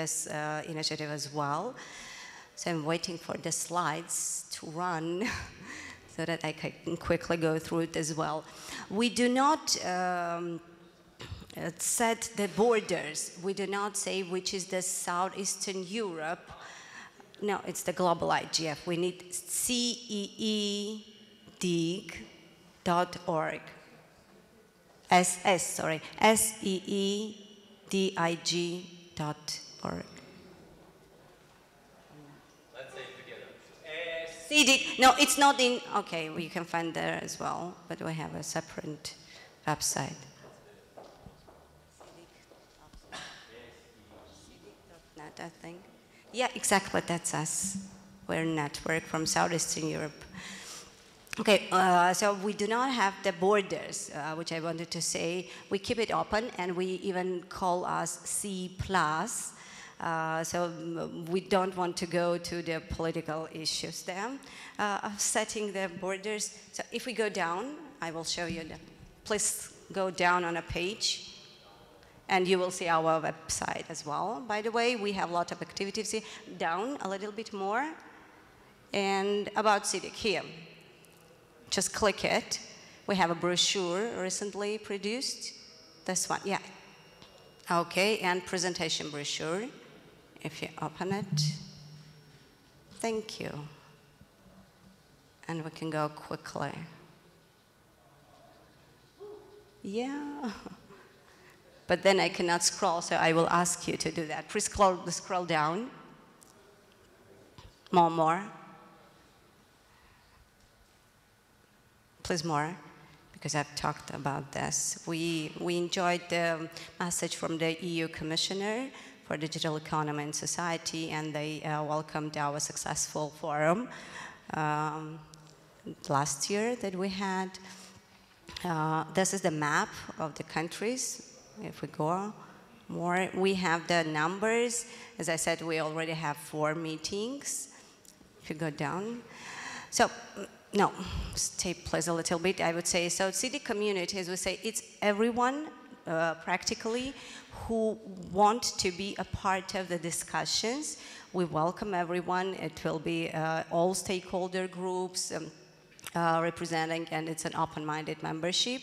this initiative as well. So I'm waiting for the slides to run so that I can quickly go through it as well. We do not set the borders. We do not say which is the Southeastern Europe. No, it's the global IGF. We need seedig.org. seedig.org. Let's say it together. CEDIG, no, it's not in, okay, we can find there as well, but we have a separate website. CEDIG.net, I think. Yeah, exactly, that's us. We're a network from Southeastern Europe. Okay, so we do not have the borders, which I wanted to say. We keep it open, and we even call us C+. So we don't want to go to the political issues there of setting the borders. So if we go down, I will show you. Please go down on a page, and you will see our website as well. By the way, we have a lot of activities here. Down a little bit more, and about CEDIG here. Just click it. We have a brochure recently produced. This one, yeah. Okay, and presentation brochure. If you open it. Thank you. And we can go quickly. Yeah. But then I cannot scroll, so I will ask you to do that. Please scroll down. More. Please more, because I've talked about this. We enjoyed the message from the EU Commissioner for Digital Economy and Society, and they welcomed our successful forum last year that we had. This is the map of the countries. If we go more, we have the numbers. As I said, we already have 4 meetings. If you go down. So, no, stay please a little bit, I would say. So CEDIG community, as we say, it's everyone practically who want to be a part of the discussions. We welcome everyone. It will be all stakeholder groups representing, and it's an open-minded membership.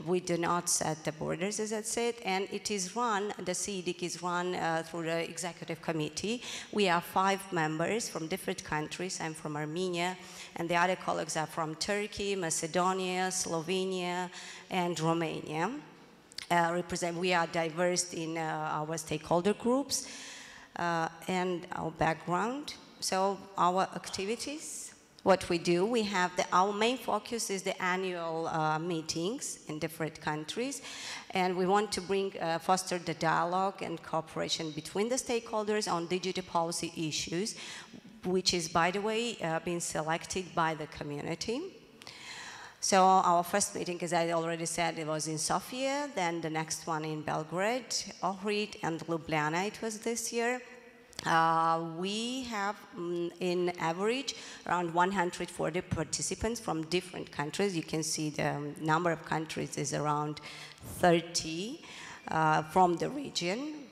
We do not set the borders, as I said, and it is run, the CEDIG is run through the executive committee. We are 5 members from different countries. I'm from Armenia, and the other colleagues are from Turkey, Macedonia, Slovenia, and Romania. We are diverse in our stakeholder groups and our background. So our activities, what we do, we have our main focus is the annual meetings in different countries, and we want to foster the dialogue and cooperation between the stakeholders on digital policy issues, which is, by the way, being selected by the community. So our first meeting, as I already said, it was in Sofia, then the next one in Belgrade, Ohrid, and Ljubljana, it was this year. We have, in average, around 140 participants from different countries. You can see the number of countries is around 30 from the region.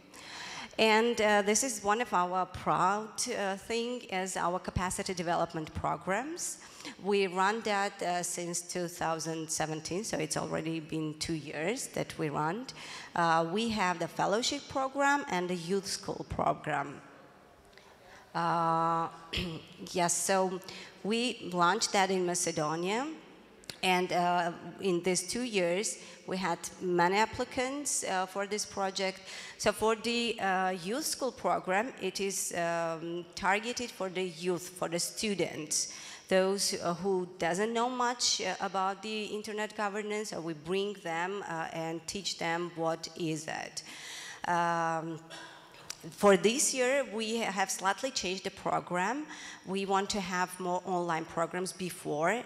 And this is one of our proud thing is our capacity development programs. We run that since 2017, so it's already been 2 years that we run. We have the fellowship program and the youth school program. Yes, so we launched that in Macedonia, and in these 2 years we had many applicants for this project. So for the youth school program, it is targeted for the youth, for the students, those who doesn't know much about the internet governance, or we bring them and teach them what is it. For this year, we have slightly changed the program. We want to have more online programs before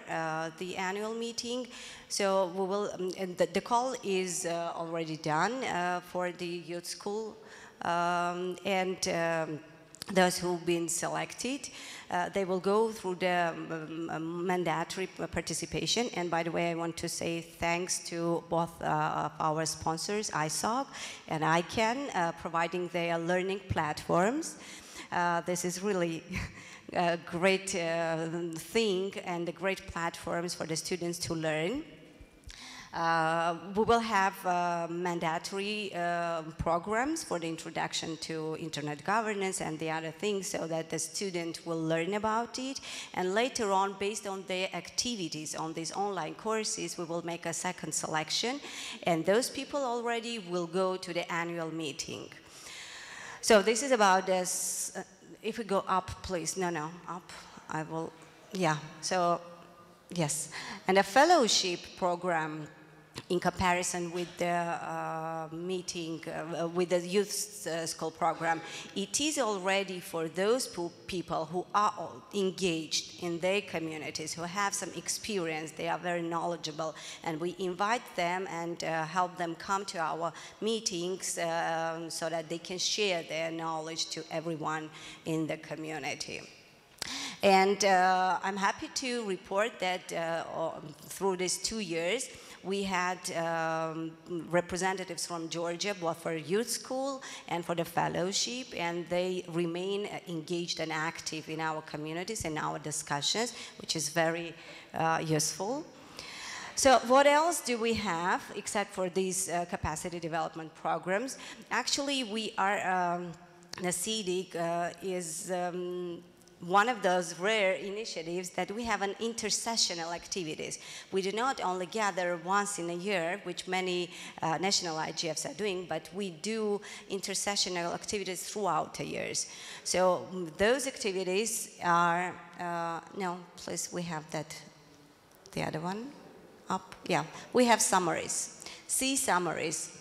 the annual meeting. So we will, the call is already done for the youth school. those who've been selected, they will go through the mandatory participation. And by the way, I want to say thanks to both of our sponsors, ISOC and ICANN, providing their learning platforms. This is really a great thing and a great platforms for the students to learn. We will have mandatory programs for the introduction to internet governance and the other things, so that the student will learn about it. And later on, based on their activities on these online courses, we will make a second selection. And those people already will go to the annual meeting. So this is about this. If we go up, please. No, up. I will. Yeah. So, yes. And a fellowship program, in comparison with the meeting, with the youth school program, it is already for those people who are engaged in their communities, who have some experience, they are very knowledgeable, and we invite them and help them come to our meetings so that they can share their knowledge to everyone in the community. And I'm happy to report that through these 2 years, we had representatives from Georgia, both for youth school and for the fellowship, and they remain engaged and active in our communities and our discussions, which is very useful. So what else do we have except for these capacity development programs? Actually, we are, the CDIC is one of those rare initiatives that we have an intersessional activities. We do not only gather once in a year, which many national IGFs are doing, but we do intersessional activities throughout the years. So those activities are, no, please, we have that, the other one, up, yeah. We have summaries, summaries.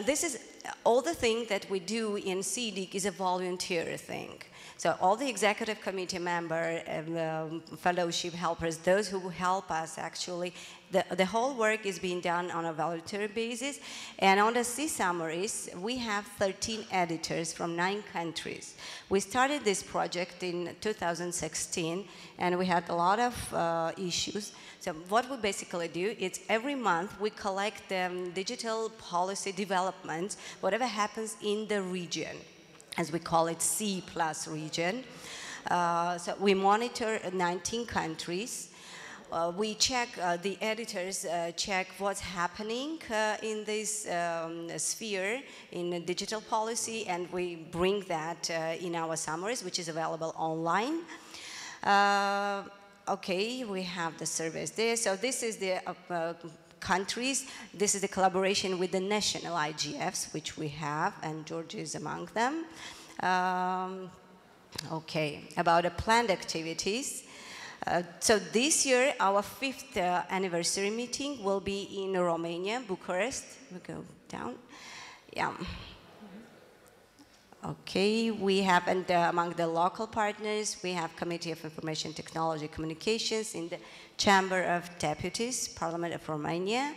This is, all the things that we do in CDIC is a volunteer thing. So all the executive committee members, fellowship helpers, those who help us actually, the whole work is being done on a voluntary basis. And on the summaries, we have 13 editors from 9 countries. We started this project in 2016, and we had a lot of issues. So what we basically do is every month we collect digital policy developments, whatever happens in the region, as we call it C+ region. So we monitor 19 countries. We check, the editors check what's happening in this sphere in digital policy, and we bring that in our summaries, which is available online. Okay, we have the surveys there. So this is the countries. This is the collaboration with the national IGFs, which we have, and Georgia is among them. Okay, about the planned activities. So this year, our 5th anniversary meeting will be in Romania, Bucharest. We go down. Yeah. Okay, we have, and among the local partners, we have Committee of Information Technology Communications in the Chamber of Deputies, Parliament of Romania.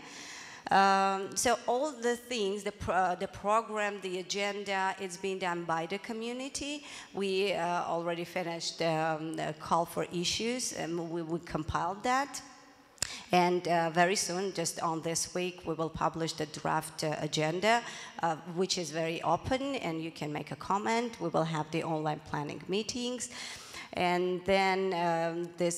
So all the things, the program, the agenda, it's being done by the community. We already finished the call for issues, and we compiled that. And very soon, just on this week, we will publish the draft agenda, which is very open, and you can make a comment. We will have the online planning meetings. And then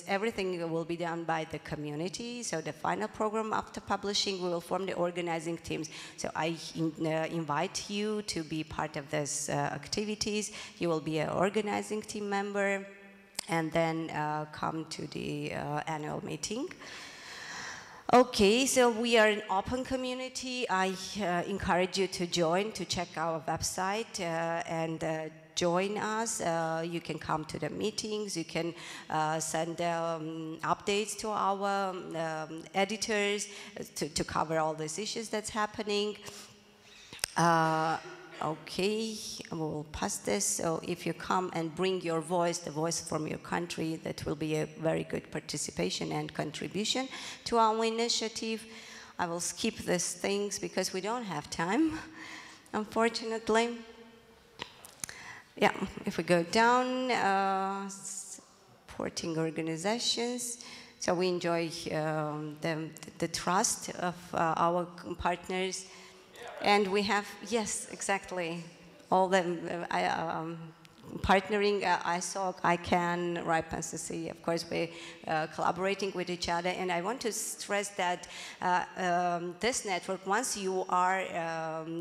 everything will be done by the community. So the final program after publishing, we will form the organizing teams. So I invite you to be part of these activities. You will be an organizing team member, and then come to the annual meeting. Okay, so we are an open community. I encourage you to join, to check our website and join us. You can come to the meetings. You can send updates to our editors to cover all these issues that's happening. Okay, we'll pass this. So if you come and bring your voice, the voice from your country, that will be a very good participation and contribution to our initiative. I will skip these things because we don't have time, unfortunately. Yeah, if we go down, supporting organizations. So we enjoy the trust of our partners. And we have, yes, exactly, all the partnering, ISOC, ICANN, RIPE-NCC. Of course, we're collaborating with each other. And I want to stress that this network, once you are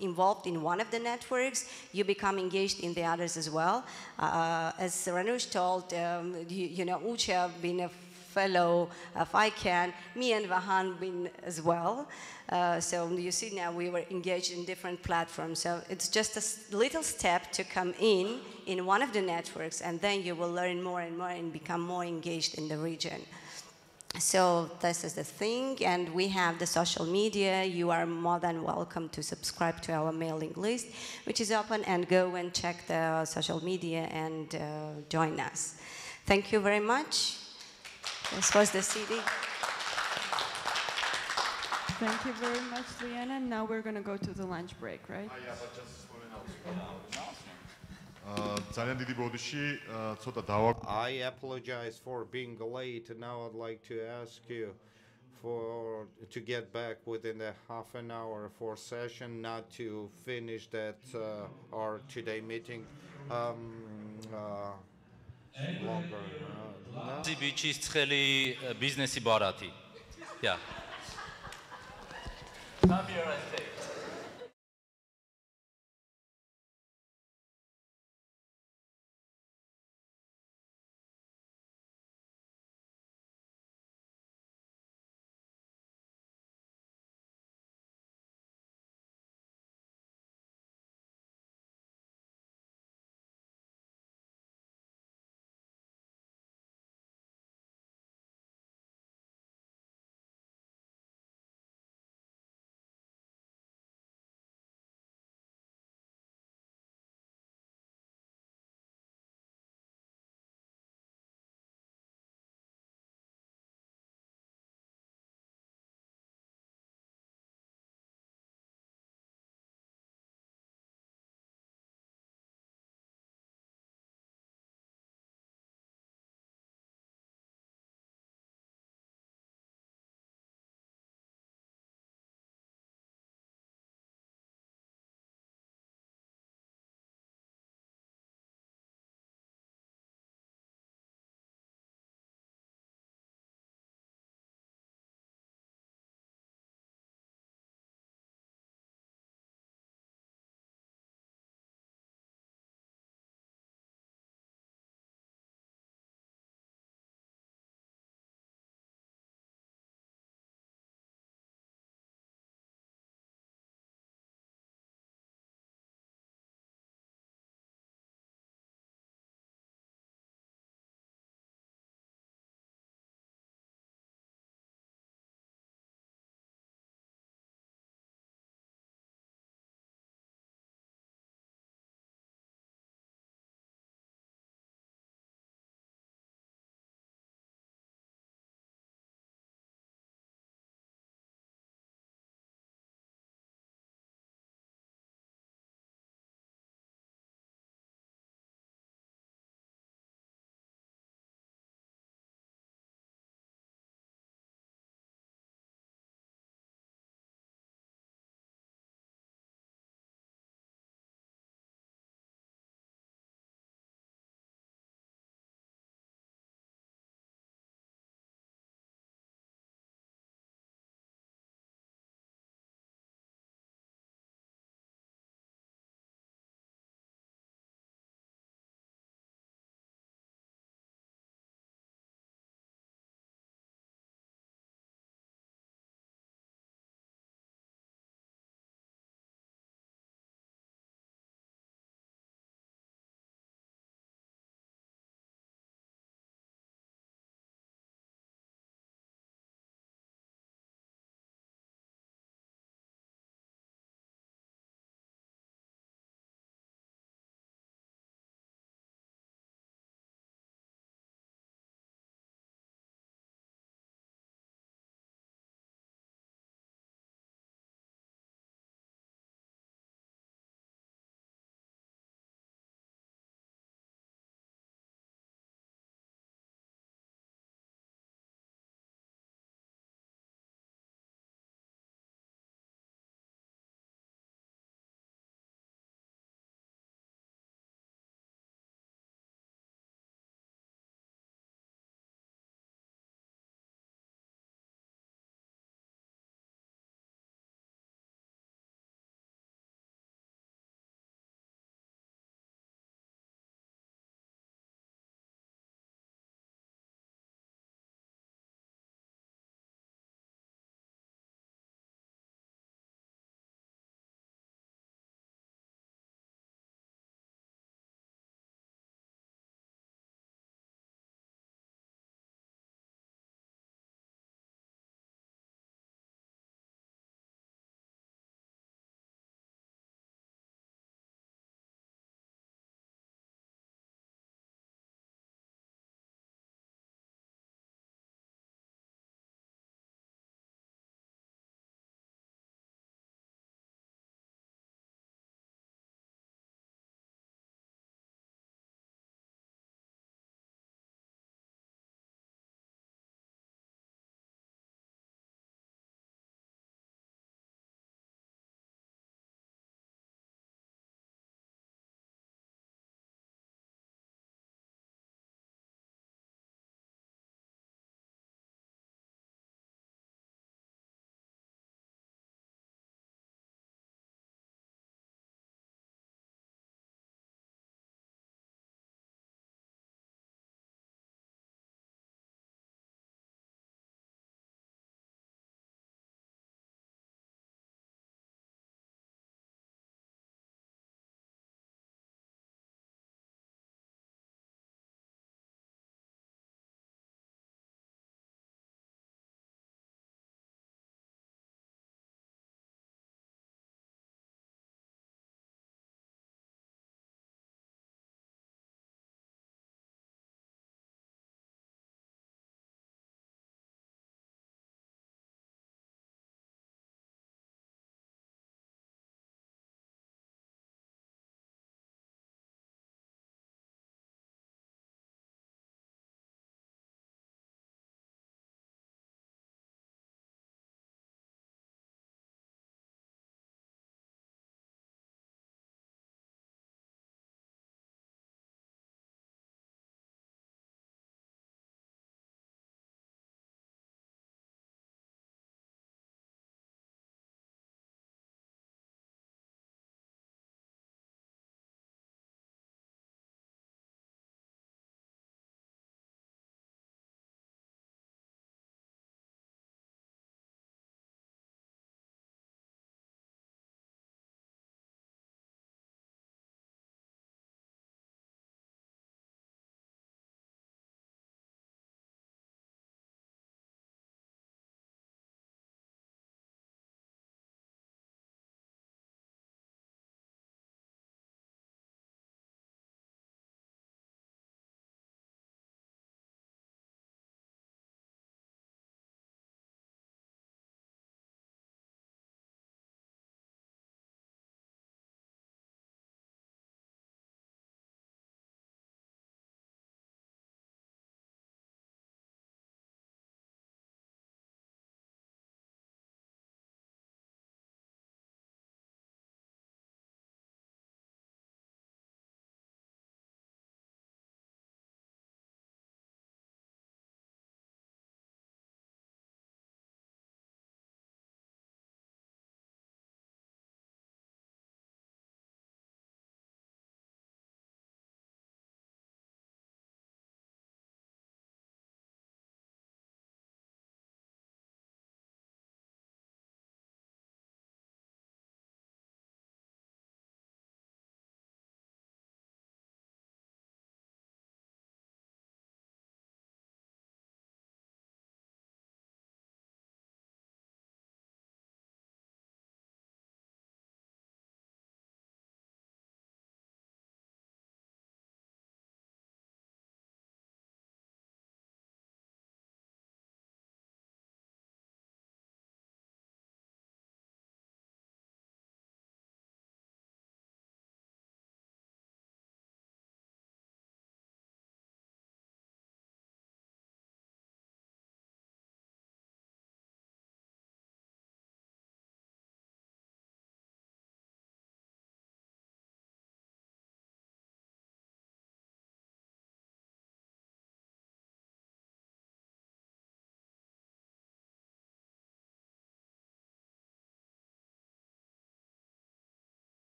involved in one of the networks, you become engaged in the others as well. As Ranush told, you know, Ucha being a fellow of ICANN, me and Vahan been as well. So you see now we were engaged in different platforms. So it's just a little step to come in one of the networks, and then you will learn more and more and become more engaged in the region. So this is the thing, and we have the social media. You are more than welcome to subscribe to our mailing list, which is open, and go and check the social media and join us. Thank you very much. This was the CD. Thank you very much, Liana. Now we're going to go to the lunch break, right? Yeah, but just one announcement. I apologize for being late. Now I'd like to ask you to get back within a half an hour for session, not to finish that our today meeting longer. No? Bichis tkeli business ibarati. Yeah. Come here and stay.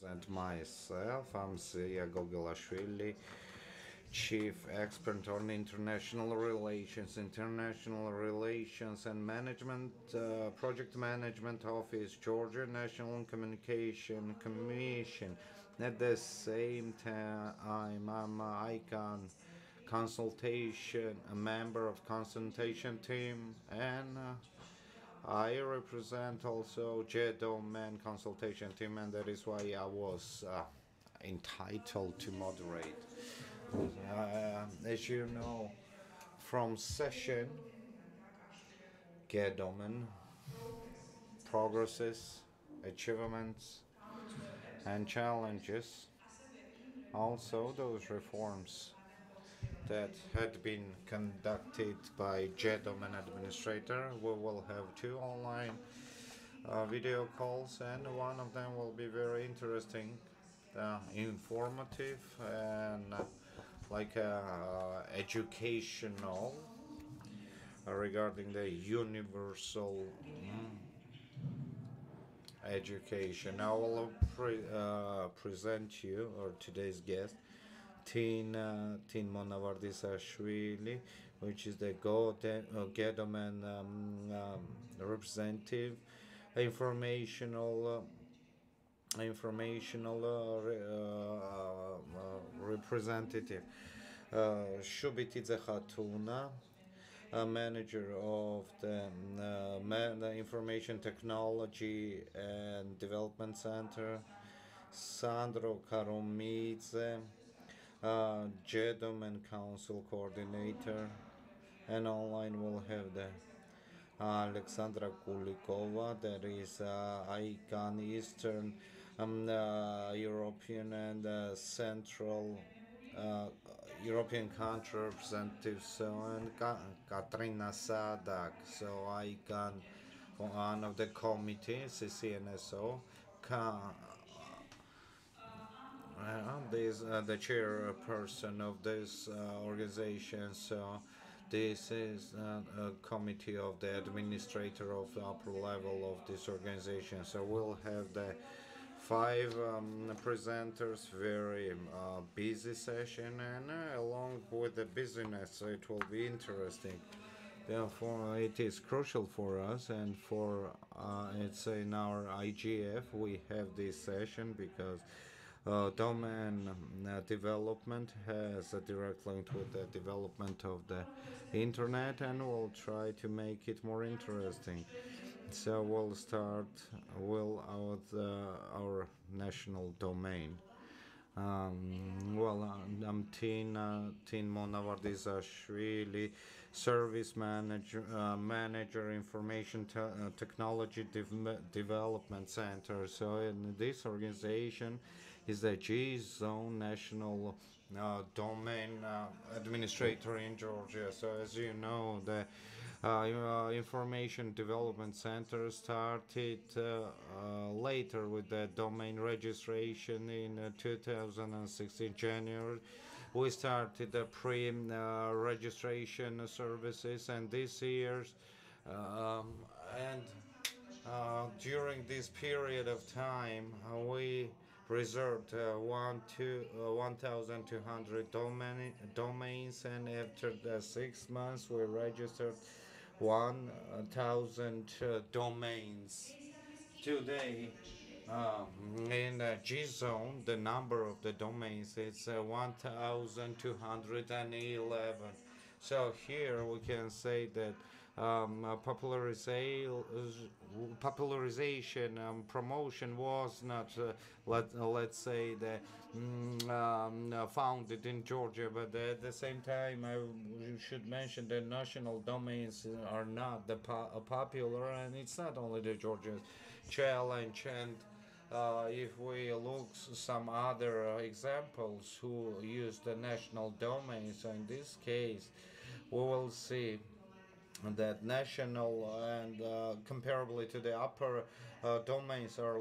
And myself, I'm Sia Gogolashvili, Chief Expert on International Relations and Management, Project Management Office, Georgia National Communication Commission. At the same time, I'm ICON consultation, a member of consultation team, and I represent also GeoIGF consultation team, and that is why I was entitled to moderate. As you know, from session, GeoIGF progresses, achievements, and challenges. Also, those reforms that had been conducted by GeoIGF administrator. We will have two online video calls, and one of them will be very interesting, informative, and educational regarding the universal education. I will present you or today's guest, Tin Monavardisashvili, which is the GeoIGF representative, informational representative. Shubitidze Khatuna, a manager of the Information Technology and Development Center. Sandro Karomidze, GEDOM and Council Coordinator. And online we'll have the Alexandra Kulikova, that is ICANN Eastern European and Central European country representative, so, and Katrina Sadak, so ICANN, one of the committees, CCNSO. This the chairperson of this organization. So this is a committee of the administrator of the upper level of this organization. So we'll have the five presenters, very busy session, and along with the busyness, it will be interesting. Therefore, it is crucial for us, and for it's in our IGF we have this session because domain development has a direct link with the development of the internet, and we'll try to make it more interesting. So we'll start with our national domain. I'm Tin Monavardisashvili, Service Manager, Information Technology Development Center. So in this organization is the G Zone National Domain Administrator in Georgia. So as you know, the Information Development Center started later with the domain registration in 2016 January. We started the pre-registration services, and this year's and during this period of time we reserved 1,200 domains, and after the 6 months we registered 1,000 domains. Today, in G zone, the number of the domains is 1,211. So here we can say that popularization promotion was not, let's say, founded in Georgia, but at the same time, I should mention that national domains are not popular, and it's not only the Georgia challenge. And if we look some other examples who use the national domains, so in this case, we will see that national and comparably to the upper domains are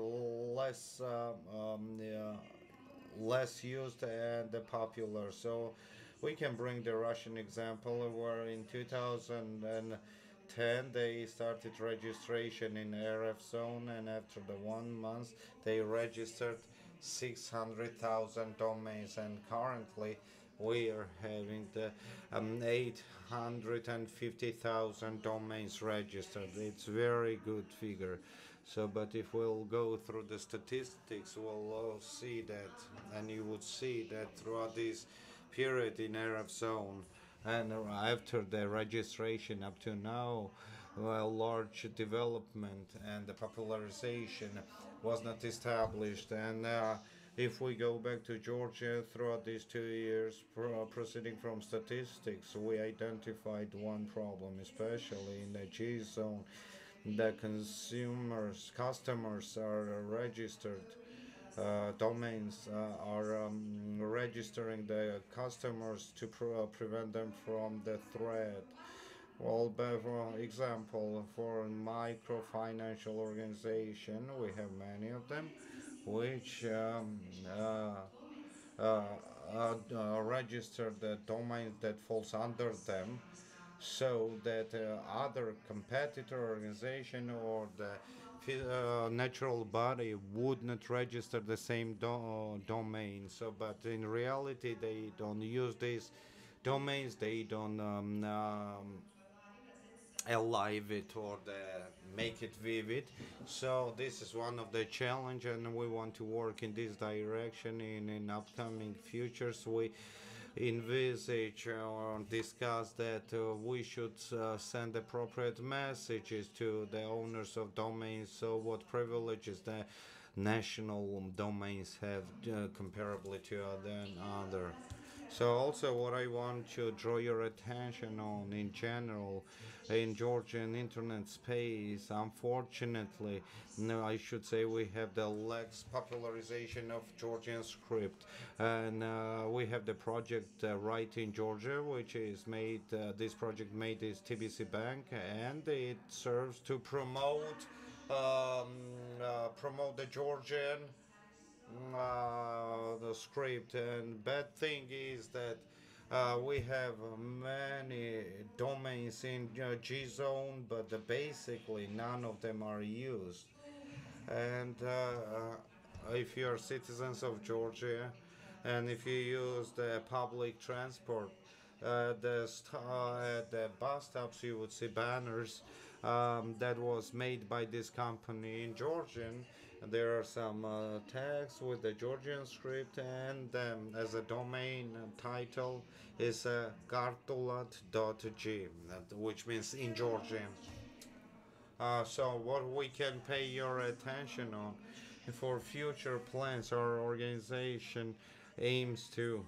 less used and popular. So we can bring the Russian example, where in 2010 they started registration in RF zone, and after the 1 month they registered 600,000 domains, and currently we are having the 850,000 domains registered. It's very good figure. So, but if we'll go through the statistics, we'll see that, and you would see that throughout this period in Arab zone, and after the registration up to now, well, large development and the popularization was not established. And if we go back to Georgia throughout these 2 years, proceeding from statistics, we identified one problem, especially in the G zone. The customers are registered domains are registering the customers to prevent them from the threat. Well, for example, for a micro financial organization, we have many of them, which uh, register the domains that falls under them, so that other competitor organization or the natural body would not register the same domain. So, but in reality, they don't use these domains. They don't alive it or make it vivid. So this is one of the challenge, and we want to work in this direction in upcoming futures. We envisage or discuss that we should send appropriate messages to the owners of domains. So what privileges the national domains have comparably to other. So also what I want to draw your attention on in general in Georgian internet space, unfortunately, no, I should say we have the lax popularization of Georgian script, and we have the project Right in Georgia, which is made. This project made is Tbilisi Bank, and it serves to promote the Georgian the script. And bad thing is that we have many domains in G zone, but basically none of them are used. And if you are citizens of Georgia, and if you use the public transport, at the bus stops you would see banners that was made by this company in Georgian. There are some tags with the Georgian script, and as a domain title is kartulat.g, which means in Georgian. So what we can pay your attention on for future plans, our organization aims to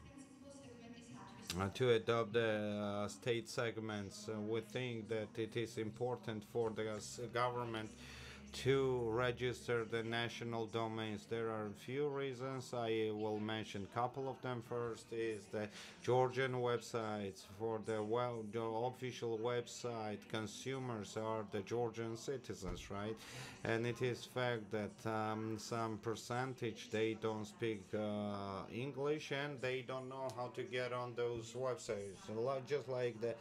adopt the state segments. We think that it is important for the government to register the national domains. There are a few reasons. I will mention a couple of them. First is the Georgian websites. For the official website, consumers are the Georgian citizens, right? And it is fact that some percentage they don't speak English, and they don't know how to get on those websites. Just like the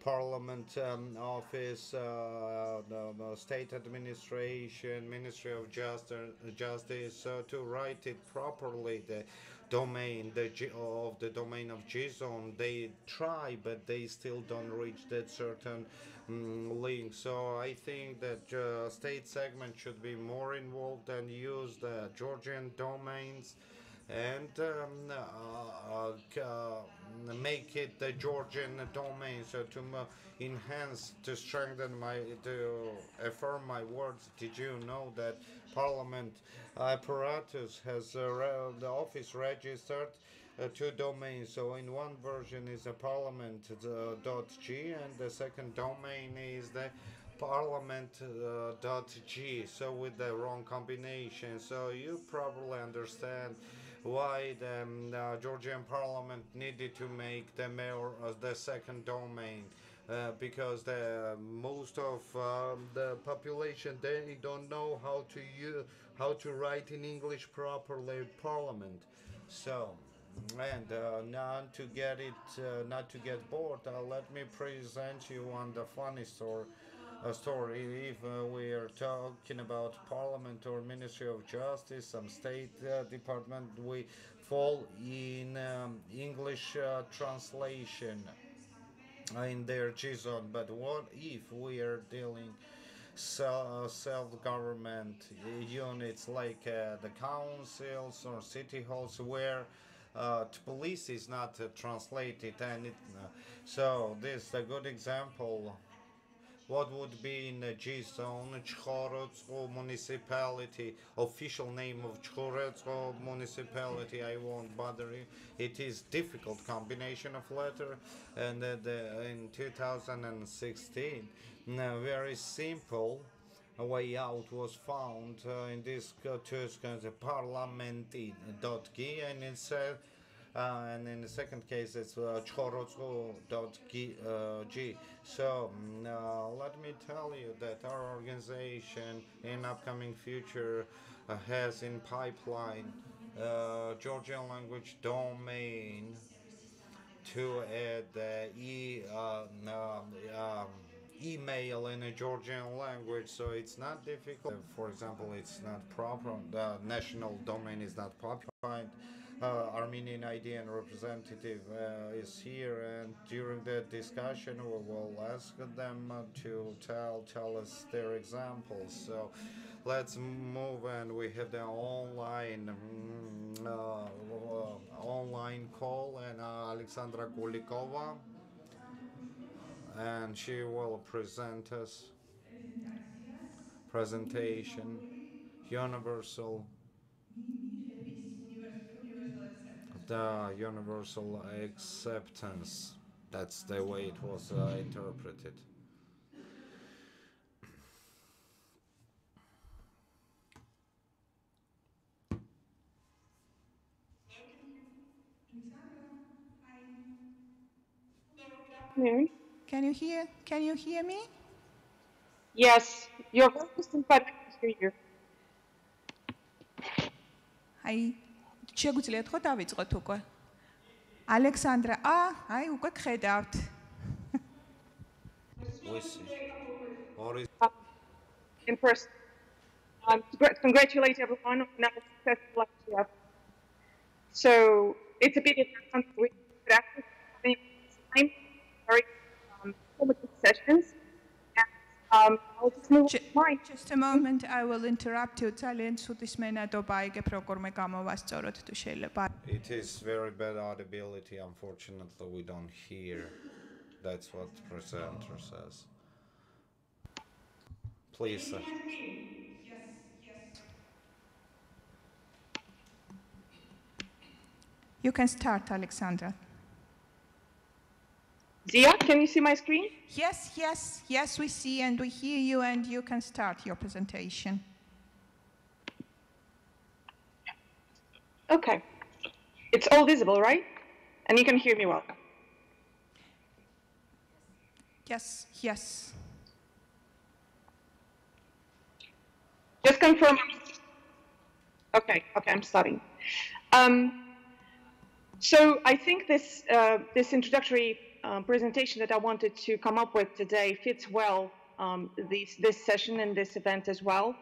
Parliament office, the state administration, Ministry of Justice, to write it properly, the domain of the domain of GZone, they try, but they still don't reach that certain link. So I think that state segment should be more involved and use the Georgian domains, and make it the Georgian domain. So to enhance, to strengthen to affirm my words, did you know that Parliament apparatus has the office registered two domains? So in one version is a parliament.g, and the second domain is the parliament.g, so with the wrong combination. So you probably understand why the Georgian parliament needed to make the mayor the second domain. Because the most of the population, they don't know how to write in English properly parliament. So, and not to get bored, let me present you one the funny story. story. If we are talking about Parliament or Ministry of Justice, some state department, we fall in English translation in their G zone. But what if we are dealing self-government units like the councils or city halls where Tbilisi is not translated, and so this is a good example. What would be in the G zone? Chorotsko municipality, official name of Chorotsko municipality. I won't bother you. It is difficult combination of letter, and in 2016, very simple way out was found in this parliament.gi, and it said and in the second case it's chorotsko.g. So let me tell you that our organization in upcoming future has in pipeline Georgian language domain to add email in a Georgian language, so it's not difficult. For example, it's not proper. The national domain is not proper. Armenian IDN representative is here, and during the discussion, we will ask them to tell us their examples. So let's move, and we have the online call, and Alexandra Gulikova, and she will present us presentation universal the universal acceptance. That's the way it was interpreted. Afternoon. Can you hear me? Yes, your voice is but I can hear you. აი შეგვიძლიათ ხო დავიწყოთ უკვე? ალექსანდრა, აი უკვე გხედავთ. In person. Congratulate everyone on another successful IGF. So it's a pity that we could actually time very informative sessions. And I'll just move on. Just a moment, I will interrupt you. ძალიან ცუდის მენადობა აიგებ როგორმე გამოვასწოროთ თუ შეიძლება. It is very bad audibility. Unfortunately, we don't hear. That's what the presenter says. Please. You can start, Alexandra. Zia, can you see my screen? Yes, we see and we hear you, and you can start your presentation. Okay. It's all visible, right? And you can hear me well. Yes. Just confirm. Okay, I'm starting. So I think this introductory presentation that I wanted to come up with today fits well this session and this event as well.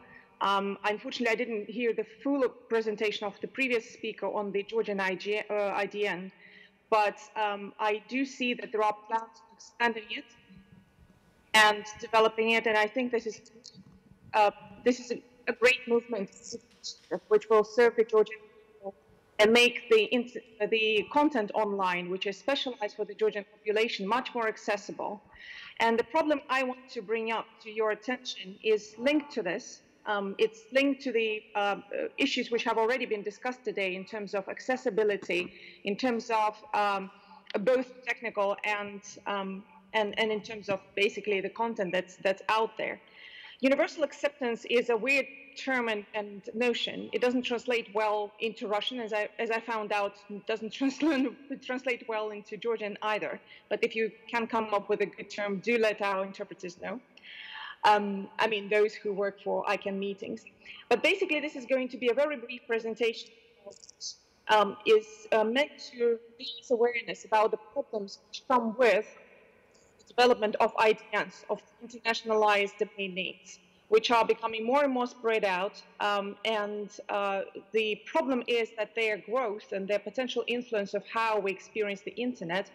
Unfortunately, I didn't hear the full presentation of the previous speaker on the Georgian IDN, but I do see that there are plans to expanding it and developing it, and I think this is a great movement which will serve the Georgian people and make the content online, which is specialized for the Georgian population, much more accessible. And the problem I want to bring up to your attention is linked to this. It's linked to the issues which have already been discussed today in terms of accessibility, in terms of both technical and in terms of basically the content that's out there. Universal acceptance is a weird term and notion. It doesn't translate well into Russian, as I found out. It doesn't translate well into Georgian either. But if you can come up with a good term, do let our interpreters know. I mean, those who work for ICANN meetings. But basically, this is going to be a very brief presentation. Is meant to raise awareness about the problems which come with the development of IDNs, of internationalized domain names, which are becoming more and more spread out. The problem is that their growth and their potential influence of how we experience the internet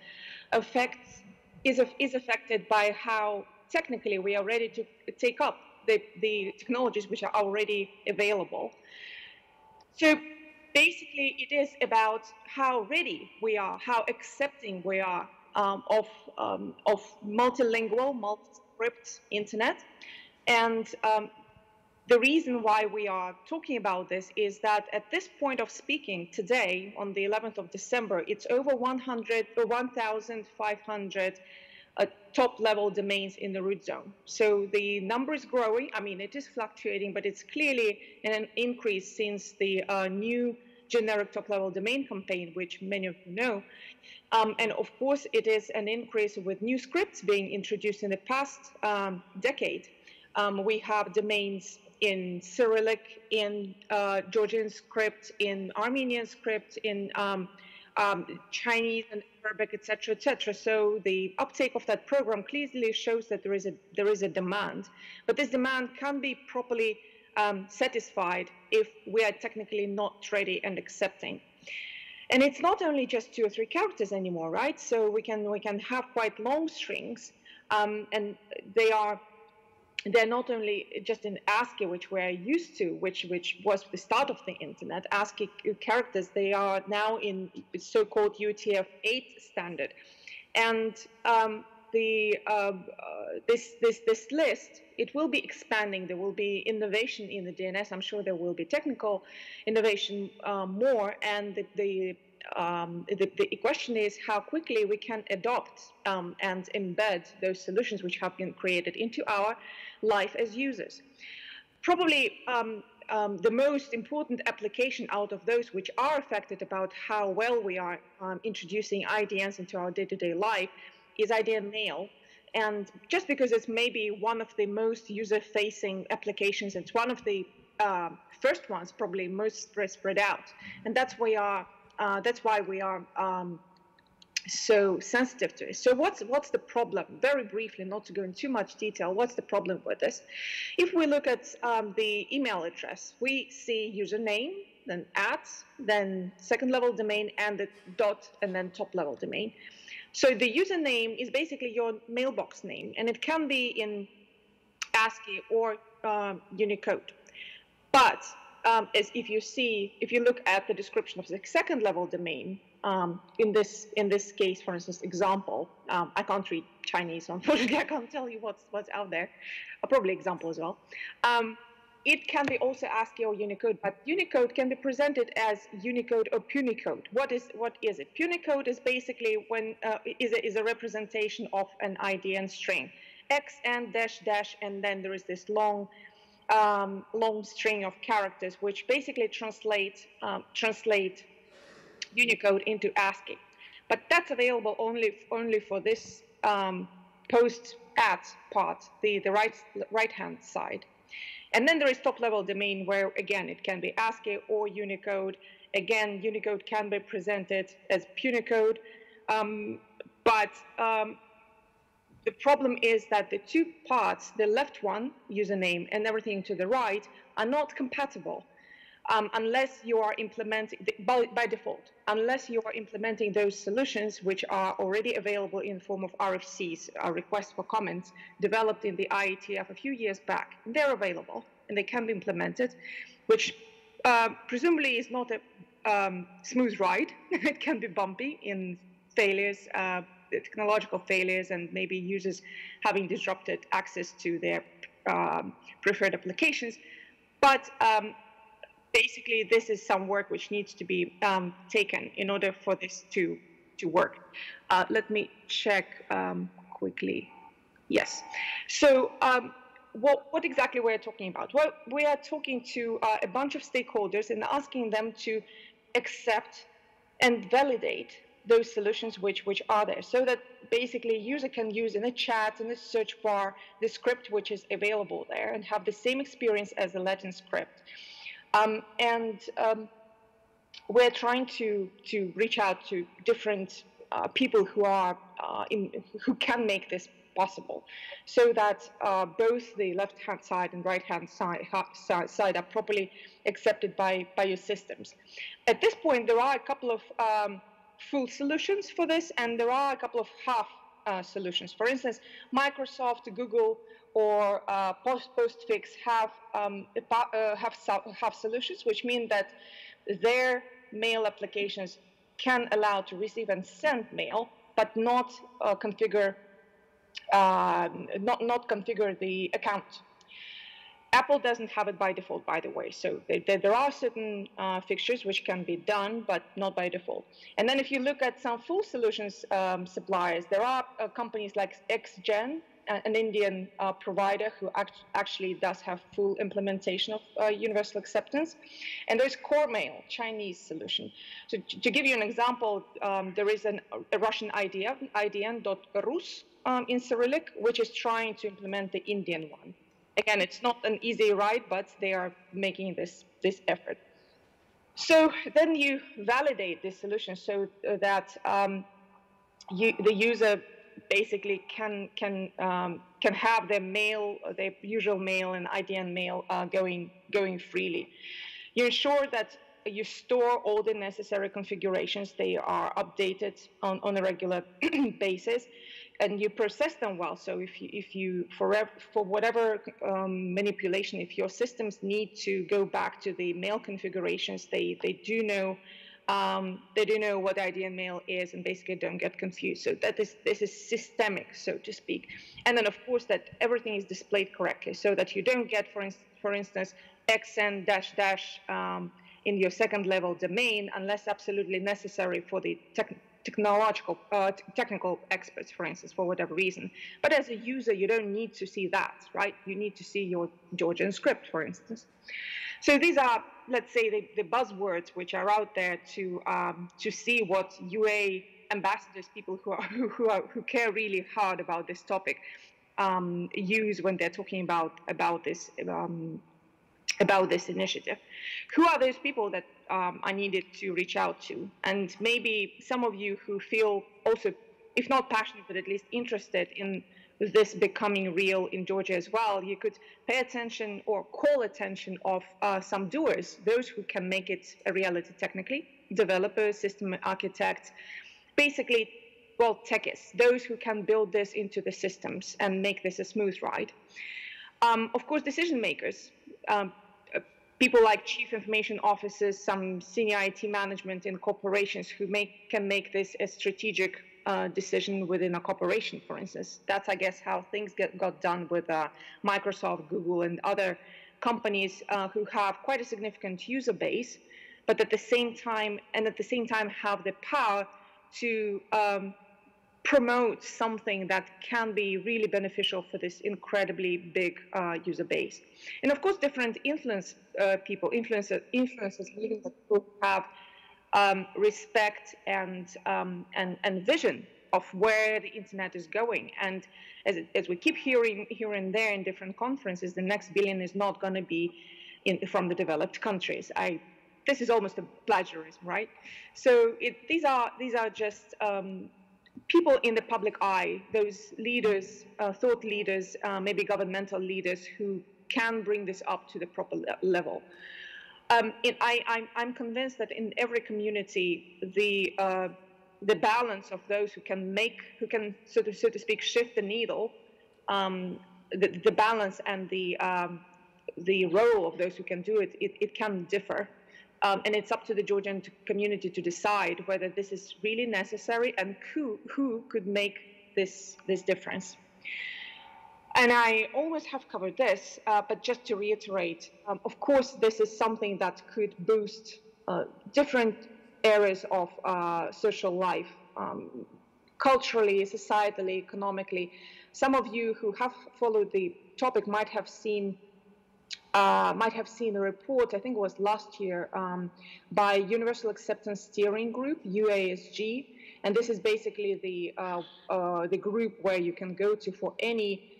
is affected by how technically we are ready to take up the technologies which are already available. So basically, it is about how ready we are, how accepting we are of multilingual, multi-script internet. And the reason why we are talking about this is that at this point of speaking today, on the 11th of December, it's over 1,500 top-level domains in the root zone. So the number is growing. I mean, it is fluctuating, but it's clearly an increase since the new generic top-level domain campaign, which many of you know. And of course, it is an increase with new scripts being introduced in the past decade. We have domains in Cyrillic, in Georgian script, in Armenian script, in Chinese and Arabic, etc., etc. So the uptake of that program clearly shows that there is a demand, but this demand can be properly satisfied if we are technically not ready and accepting. And it's not only just 2 or 3 characters anymore, right? So we can have quite long strings, and they're not only just in ASCII, which we're used to, which was the start of the internet. ASCII characters, they are now in so-called UTF-8 standard. And this list, it will be expanding. There will be innovation in the DNS. I'm sure there will be technical innovation more. And the question is how quickly we can adopt and embed those solutions which have been created into our life as users. Probably the most important application out of those which are affected about how well we are introducing IDNs into our day-to-day life is IDN mail. And just because it's maybe one of the most user-facing applications, it's one of the first ones, probably most spread out. And that's why we are so sensitive to it. So what's the problem? Very briefly, not to go into too much detail, what's the problem with this? If we look at the email address, we see username, then @ then second-level domain, and the dot, and then top-level domain. So the username is basically your mailbox name, and it can be in ASCII or Unicode. But as if you look at the description of the second-level domain, in this case, for instance, example, I can't read Chinese, so unfortunately I can't tell you what's out there. Probably example as well. It can be also ASCII or Unicode, but Unicode can be presented as Unicode or Punicode. What is it? Punicode is basically is a representation of an IDN string, X and dash dash, and then there is this long string of characters which basically translate Unicode into ASCII. But that's available only for this post @ part, the right-hand side. And then there is top-level domain where, again, it can be ASCII or Unicode. Again, Unicode can be presented as Punicode. But the problem is that the 2 parts, the left one, username, and everything to the right, are not compatible unless you are implementing, by default, unless you are implementing those solutions which are already available in the form of RFCs, requests for comments, developed in the IETF a few years back. They're available, and they can be implemented, which presumably is not a smooth ride. It can be bumpy in failures, technological failures, and maybe users having disrupted access to their preferred applications. But basically, this is some work which needs to be taken in order for this to work. Let me check quickly. Yes. So what exactly we're talking about? Well, we are talking to a bunch of stakeholders and asking them to accept and validate those solutions which are there, so that basically user can use in a chat, in a search bar, the script which is available there and have the same experience as the Latin script. We're trying to reach out to different people who are who can make this possible, so that both the left-hand side and right-hand side are properly accepted by your systems. At this point, there are a couple of full solutions for this, and there are a couple of half solutions. For instance, Microsoft, Google, or Postfix have solutions, which mean that their mail applications can allow to receive and send mail, but not configure the account. Apple doesn't have it by default, by the way. So there are certain fixtures which can be done, but not by default. And then if you look at some full solutions suppliers, there are companies like XGen, an Indian provider who actually does have full implementation of universal acceptance. And there's CoreMail, Chinese solution. So to give you an example, there is a Russian IDN.Rus in Cyrillic, which is trying to implement the Indian one. Again, it's not an easy ride, but they are making this effort. So then you validate this solution so that the user basically can have their mail, their usual mail and IDN mail going freely. You ensure that you store all the necessary configurations. They are updated on a regular basis, and you process them well. So if you for whatever manipulation, if your systems need to go back to the mail configurations, they do know what IDN mail is, and basically don't get confused. So this is systemic, so to speak. And then of course that everything is displayed correctly, so that you don't get, for instance, xn -- in your second level domain unless absolutely necessary for the technical experts, for instance, for whatever reason. But as a user, you don't need to see that, right? You need to see your Georgian script, for instance. So these are, let's say, the buzzwords which are out there to see what UA ambassadors, people who care really hard about this topic, use when they're talking about this initiative. Who are those people that I needed to reach out to? And maybe some of you who feel also, if not passionate, but at least interested in this becoming real in Georgia as well, you could pay attention or call attention of some doers, those who can make it a reality technically, developers, system architects, basically, well, techies, those who can build this into the systems and make this a smooth ride. Of course, decision makers, people like chief information officers, some senior IT management in corporations who can make this a strategic decision within a corporation, for instance. That's, I guess, how things got done with Microsoft, Google, and other companies who have quite a significant user base, but at the same time have the power to promote something that can be really beneficial for this incredibly big user base. And of course, different influencers, leading people have respect and vision of where the internet is going. And as we keep hearing here and there in different conferences, the next billion is not going to be from the developed countries. This is almost a plagiarism, right? So these are just people in the public eye, those leaders, thought leaders, maybe governmental leaders who can bring this up to the proper level. I'm convinced that in every community, the balance of those who can so to speak, shift the needle, the balance and the role of those who can do it can differ. And it's up to the Georgian community to decide whether this is really necessary and who could make this difference. And I always have covered this, but just to reiterate, of course, this is something that could boost different areas of social life, culturally, societally, economically. Some of you who have followed the topic might have seen a report, I think it was last year, by Universal Acceptance Steering Group, UASG, and this is basically the group where you can go to for any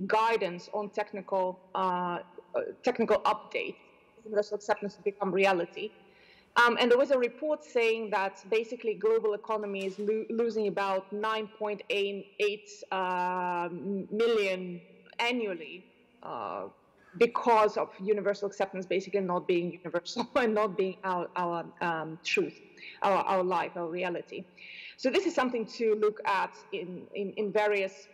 guidance on technical update, universal acceptance to become reality. And there was a report saying that basically global economy is losing about 9.88 million annually because of universal acceptance basically not being universal and not being our truth, our life, our reality. So this is something to look at in various,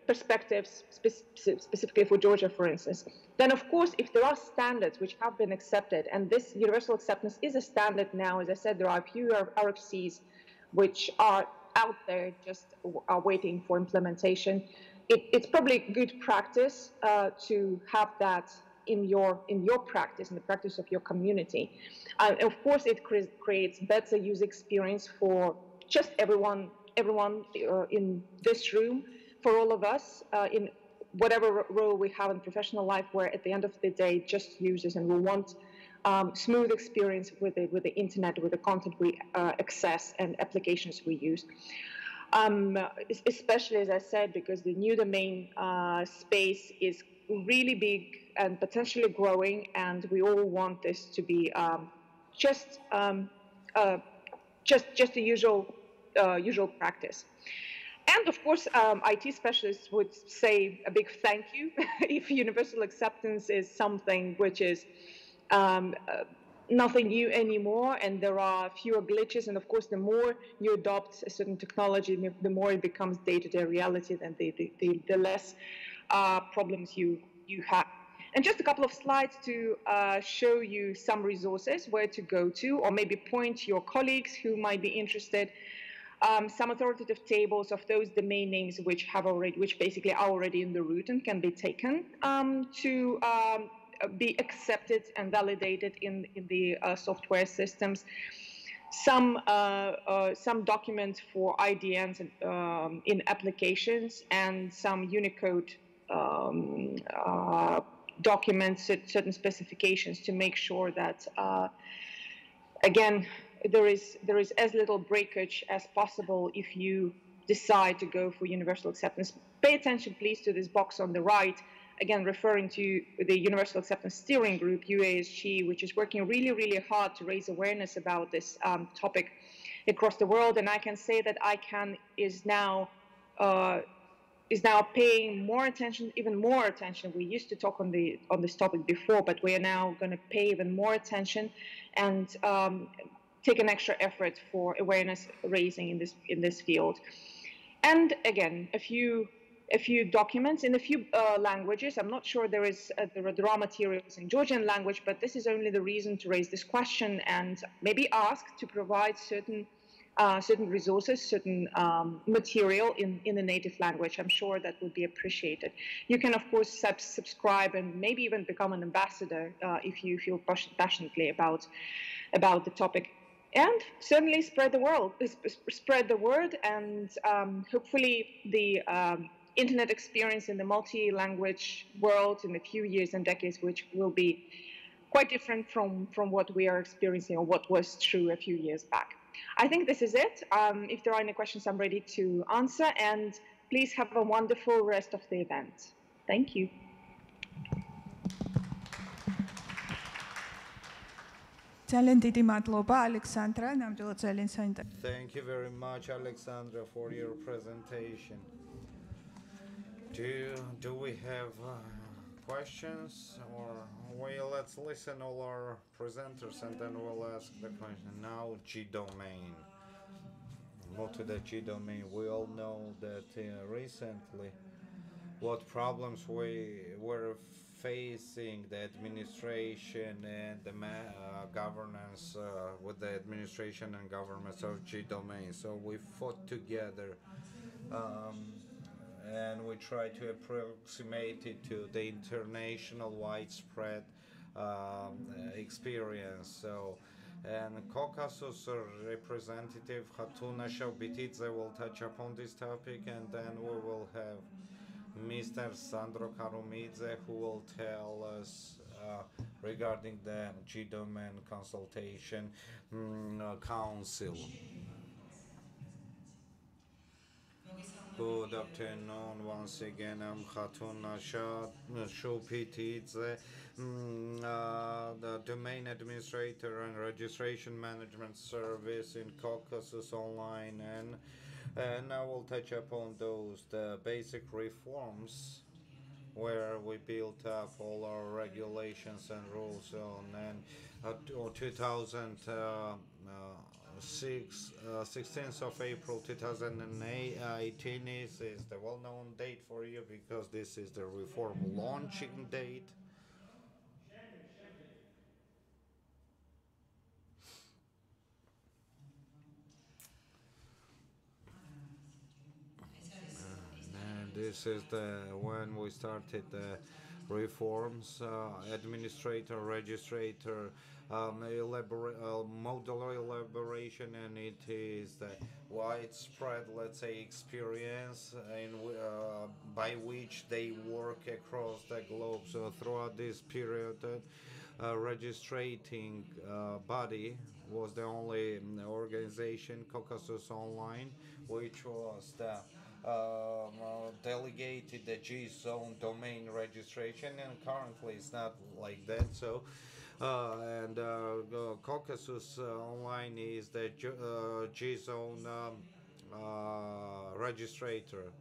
perspectives, specifically for Georgia, for instance. Then, of course, if there are standards which have been accepted, and this universal acceptance is a standard now, as I said, there are a few RFCs which are out there just are waiting for implementation. It's probably good practice to have that in your practice, in the practice of your community. Of course, it creates better user experience for just everyone in this room, for all of us in whatever role we have in professional life, where at the end of the day, just users, and we want smooth experience with the internet, with the content we access and applications we use. Especially, as I said, because the new domain space is really big and potentially growing, and we all want this to be just the usual practice. And of course, IT specialists would say a big thank you if universal acceptance is something which is nothing new anymore, and there are fewer glitches. And of course, the more you adopt a certain technology, the more it becomes day-to-day reality, then the less problems you have. And just a couple of slides to show you some resources where to go to, or maybe point your colleagues who might be interested. Some authoritative tables of those domain names which basically are already in the root and can be taken to be accepted and validated in the software systems. Some documents for IDNs in applications, and some Unicode documents, certain specifications to make sure that again, there is as little breakage as possible if you decide to go for universal acceptance. Pay attention, please, to this box on the right, again, referring to the Universal Acceptance Steering Group, UASG, which is working really, really hard to raise awareness about this topic across the world. And I can say that ICANN is now paying more attention, even more attention. We used to talk on this topic before, but we are now going to pay even more attention and take an extra effort for awareness raising in this field. And again, a few documents in a few languages. I'm not sure there are materials in Georgian language, but this is only the reason to raise this question and maybe ask to provide certain resources, certain material in the native language. I'm sure that would be appreciated. You can, of course, subscribe and maybe even become an ambassador if you feel passionately about the topic. And certainly spread the word, and hopefully the internet experience in the multi-language world in a few years and decades, which will be quite different from what we are experiencing or what was true a few years back. I think this is it. If there are any questions, I'm ready to answer, and please have a wonderful rest of the event. Thank you. Ძალიან დიდი მადლობა ალექსანდრა, ნამდვილად ძალიან საინტერესო. Thank you very much, Alexandra, for your presentation. Do we have questions, or let's listen all our presenters and then we'll ask the question. Now, G-domain. Move to the G-domain. We all know that recently what problems we were facing, the administration and the governance with the administration and governance of G-domain. So we fought together and we tried to approximate it to the international widespread experience. So, and Caucasus representative Hatuna Shaubitidze will touch upon this topic, and then we will have Mr. Sandro Karumidze, who will tell us regarding the G-Domain Consultation Council. Good afternoon once again. I'm Khatun Ashad Shupitidze, the domain administrator and registration management service in Caucasus Online, and I will touch upon the basic reforms where we built up all our regulations and rules on and 16th of April 2018 is the well-known date for you because this is the reform launching date. And this is the when we started the reforms, administrator, registrator, modular elaboration, and it is the widespread, let's say, experience by which they work across the globe. So throughout this period, registrating body was the only organization, Caucasus Online, which was the delegated the G-zone domain registration, and currently it's not like that. So Caucasus Online is the G-zone registrator.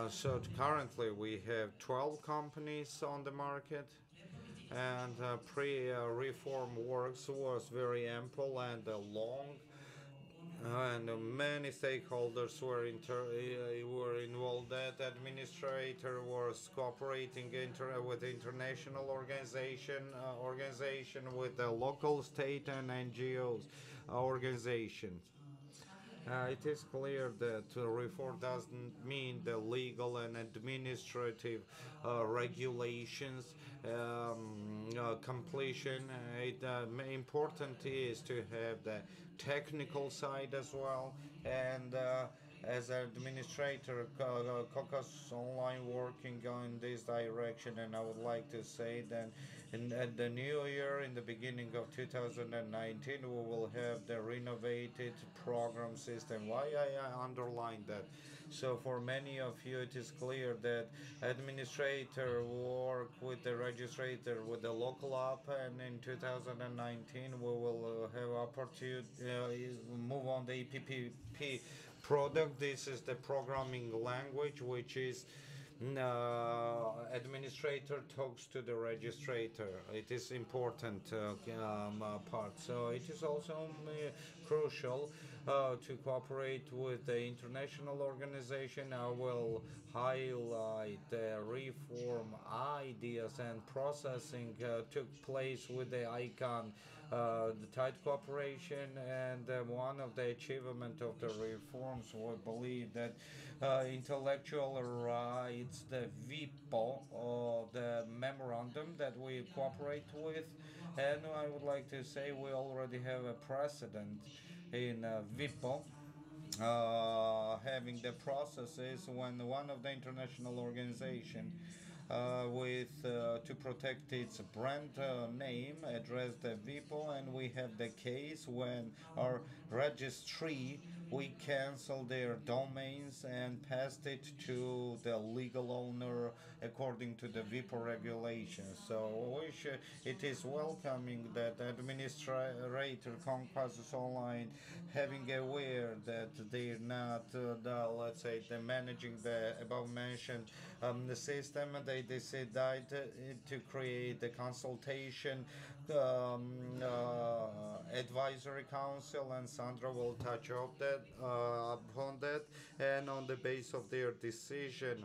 So currently we have 12 companies on the market, and pre-reform works was very ample and long, and many stakeholders were involved. That administrator was cooperating with international organization with the local, state, and NGOs organizations. It is clear that reform doesn't mean the legal and administrative regulations completion. Important is to have the technical side as well, and as an administrator, Caucasus Online working on this direction, and I would like to say that at the new year, in the beginning of 2019, we will have the renovated program system. Why I underline that? So for many of you, it is clear that administrator work with the registrator with the local app, and in 2019 we will have opportunity move on the EPPP product. This is the programming language, which is administrator talks to the registrator. It is important part. So it is also crucial to cooperate with the international organization. I will highlight the reform ideas and processing took place with the ICANN, the tight cooperation, and one of the achievement of the reforms we believe that intellectual rights, the VIPO, or the memorandum that we cooperate with, and I would like to say we already have a precedent in VIPO. Having the processes when one of the international organization to protect its brand name address the VIPO, and we have the case when our registry we cancel their domains and passed it to the legal owner according to the VIPO regulations. So it is welcoming that administrator Caucasus Online having aware that they're not let's say they're managing the above mentioned the system. They decided to create a consultation advisory council, and Sandra will touch up that upon that, and on the base of their decision.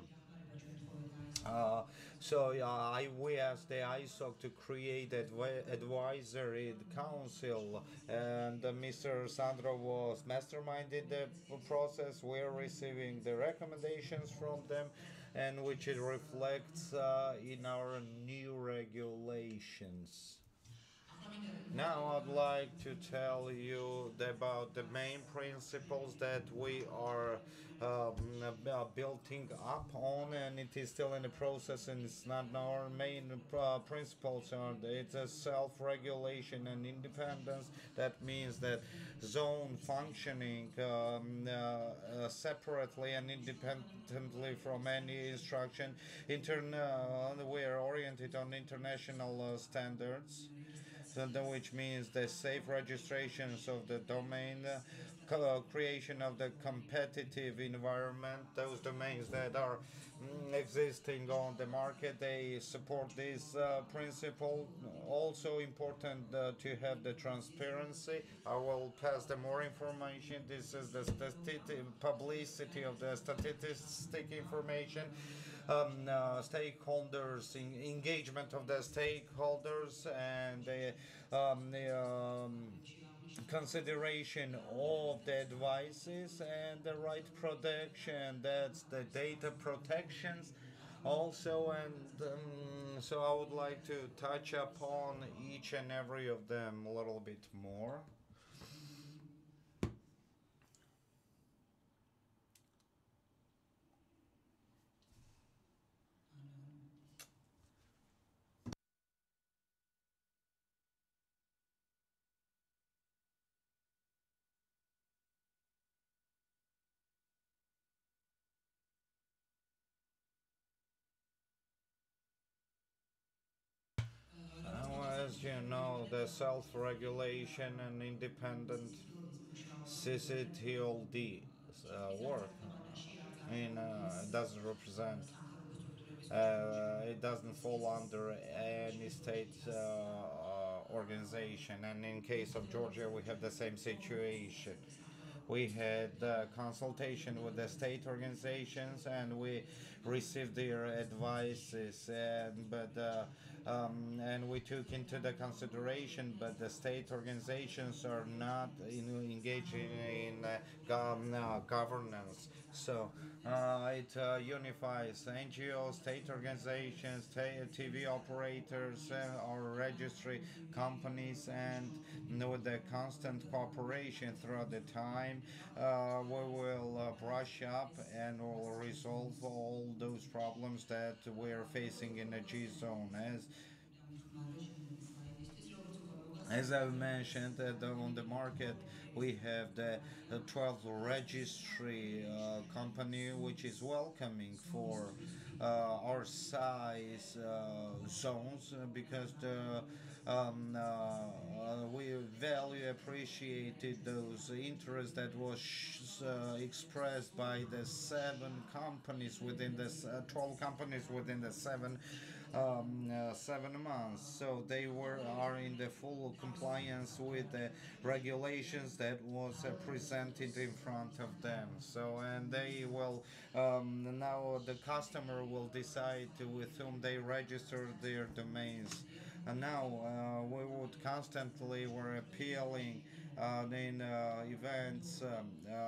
We asked the ISOC to create advisory council, and Mr. Sandro was masterminded the process. We're receiving the recommendations from them, and which it reflects in our new regulations. Now I'd like to tell you about the main principles that we are building up on, and it is still in the process, and it's not our main principles. It's a self-regulation and independence. That means that zone functioning separately and independently from any instruction. We are oriented on international standards, which means the safe registrations of the domain, creation of the competitive environment, those domains that are existing on the market, they support this principle. Also important to have the transparency. I will pass the more information. This is the publicity of the statistic information, stakeholders, engagement of the stakeholders, and the consideration of the advices and the right protection. That's the data protections also, and so I would like to touch upon each and every of them a little bit more. As you know, the self-regulation and independent CCTLD work doesn't represent, it doesn't fall under any state organization. And in case of Georgia, we have the same situation. We had consultation with the state organizations, and we received their advices, and we took into the consideration. But the state organizations are not engaging in governance. So it unifies NGOs, state organizations, TV operators, or registry companies, and with the constant cooperation throughout the time, we will brush up and will resolve all those problems that we're facing in the G zone. As I mentioned, on the market we have the 12 registry company, which is welcoming for our size zones, because we value appreciated those interests that was expressed by the 12 companies within the 7 months. So they are in the full compliance with the regulations that was presented in front of them. So, and they will now the customer will decide with whom they register their domains. And now we would constantly were appealing in events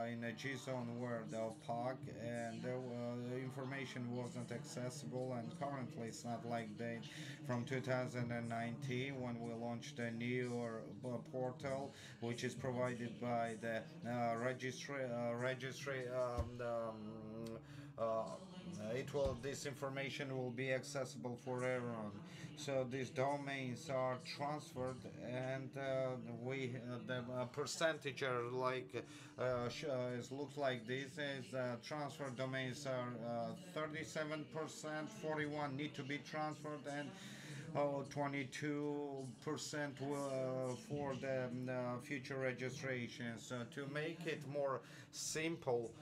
in a G zone where the POC and the information wasn't accessible, and currently it's not like that. From 2019, when we launched a new portal, which is provided by the registry, this information will be accessible for everyone. So these domains are transferred, and the percentage are like it looks like this is transfer domains are 37%, 41 need to be transferred, and 22% for the future registrations. So to make it more simple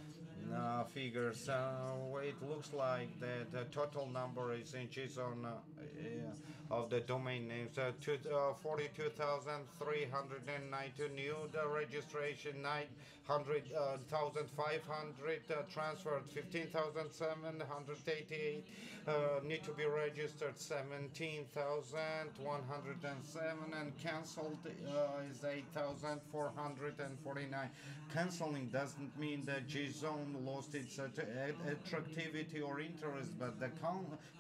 figures, it looks like the total number is in GSON of the domain names, 42,392 new registration, 900,500 transferred, 15,788 need to be registered, 17,107, and cancelled is 8,449. Canceling doesn't mean that G zone didn't lost its attractivity or interest, but the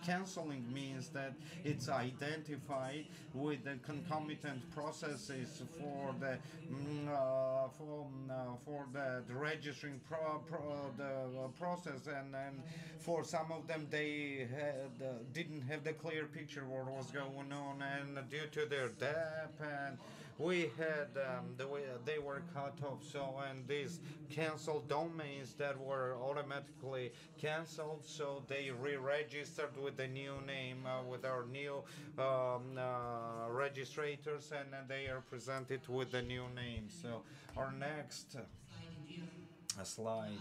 canceling means that it's identified with the concomitant processes for the for the registering the process, and for some of them they didn't have the clear picture what was going on, and due to their debt, and we had they were cut off. So, and these canceled domains that were automatically canceled, so they re-registered with the new name, with our new registrators, and they are presented with the new name. So our next slide.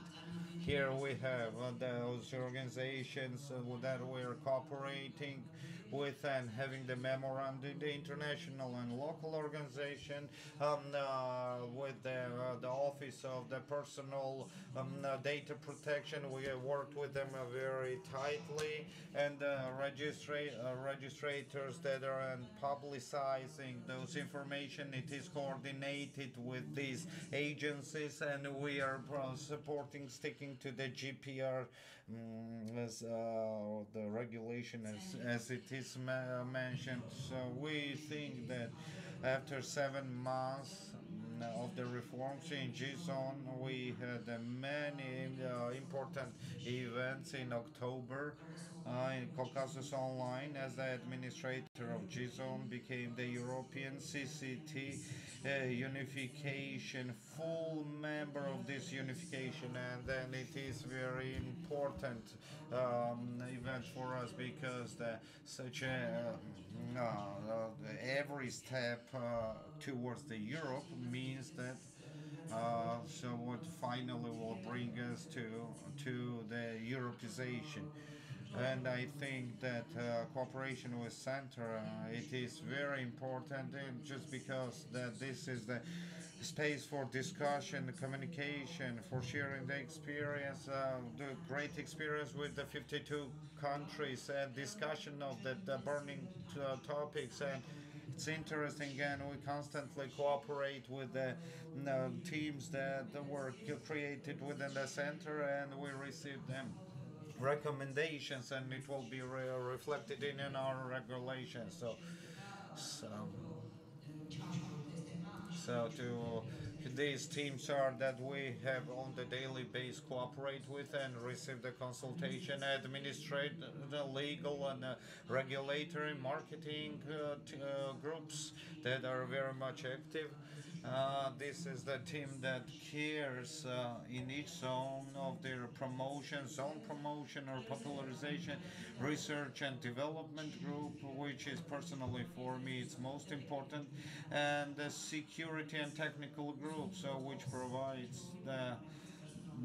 Here we have those organizations that we're cooperating with and having the memorandum, the international and local organization, with the Office of the Personal Data Protection. We have worked with them very tightly, and registrators that are publicizing those information. It is coordinated with these agencies, and we are supporting sticking to the GPR, as the regulation as it is mentioned. So we think that after 7 months of the reforms in G-Zone, we had many important events in October. In Caucasus Online, as the administrator of G-Zone, became the European CCT unification, full member of this unification, and then it is very important event for us, because such a every step towards the Europe means that so what finally will bring us to the Europeization. And I think that cooperation with Center, it is very important, and just because that this is the space for discussion, communication, for sharing the experience, the great experience with the 52 countries, and discussion of the burning topics. And it's interesting, and we constantly cooperate with the teams that were created within the center, and we receive them recommendations, and it will be reflected in our regulations. So so to these teams are that we have on the daily basis cooperate with and receive the consultation, administrate the legal and regulatory marketing groups that are very much active. This is the team that cares in each zone of their promotion, zone promotion or popularization, research and development group, which is personally for me it's most important, and the security and technical group, so which provides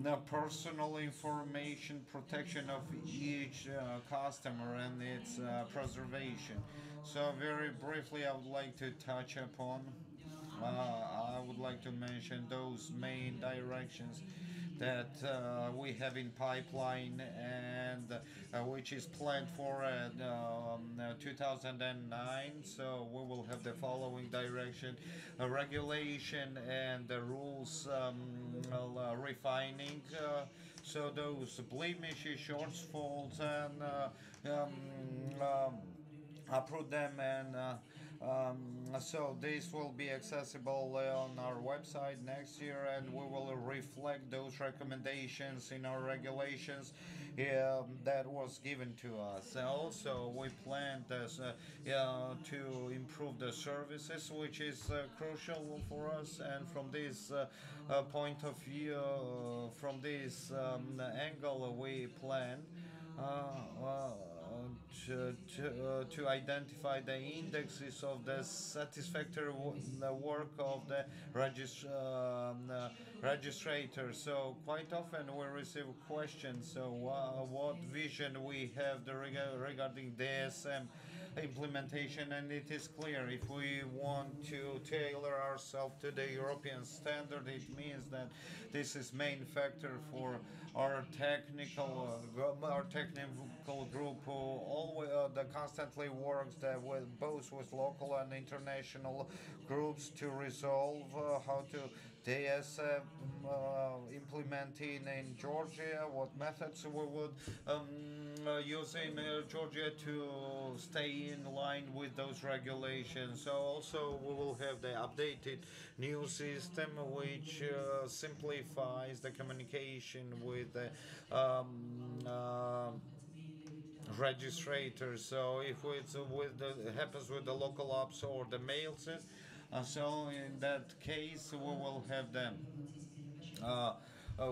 the personal information protection of each customer and its preservation. So very briefly, I would like to touch upon. I would like to mention those main directions that we have in pipeline, and which is planned for 2009. So we will have the following direction: regulation and the rules refining. So those blemishes, shortfalls, and upload them, and so this will be accessible on our website next year, and we will reflect those recommendations in our regulations that was given to us. Also, we plan to improve the services, which is crucial for us, and from this point of view, from this angle, we plan to identify the indexes of the satisfactory work of the registrator. So quite often we receive questions, so what vision we have regarding DSM implementation, and it is clear if we want to tailor ourselves to the European standard, it means that this is main factor for our technical group, who always constantly works with both with local and international groups to resolve how they implementing in Georgia, what methods we would use in Georgia to stay in line with those regulations. So also we will have the updated new system which simplifies the communication with the registrators. So if it's with the happens with the local ops or the mails, so in that case we will have them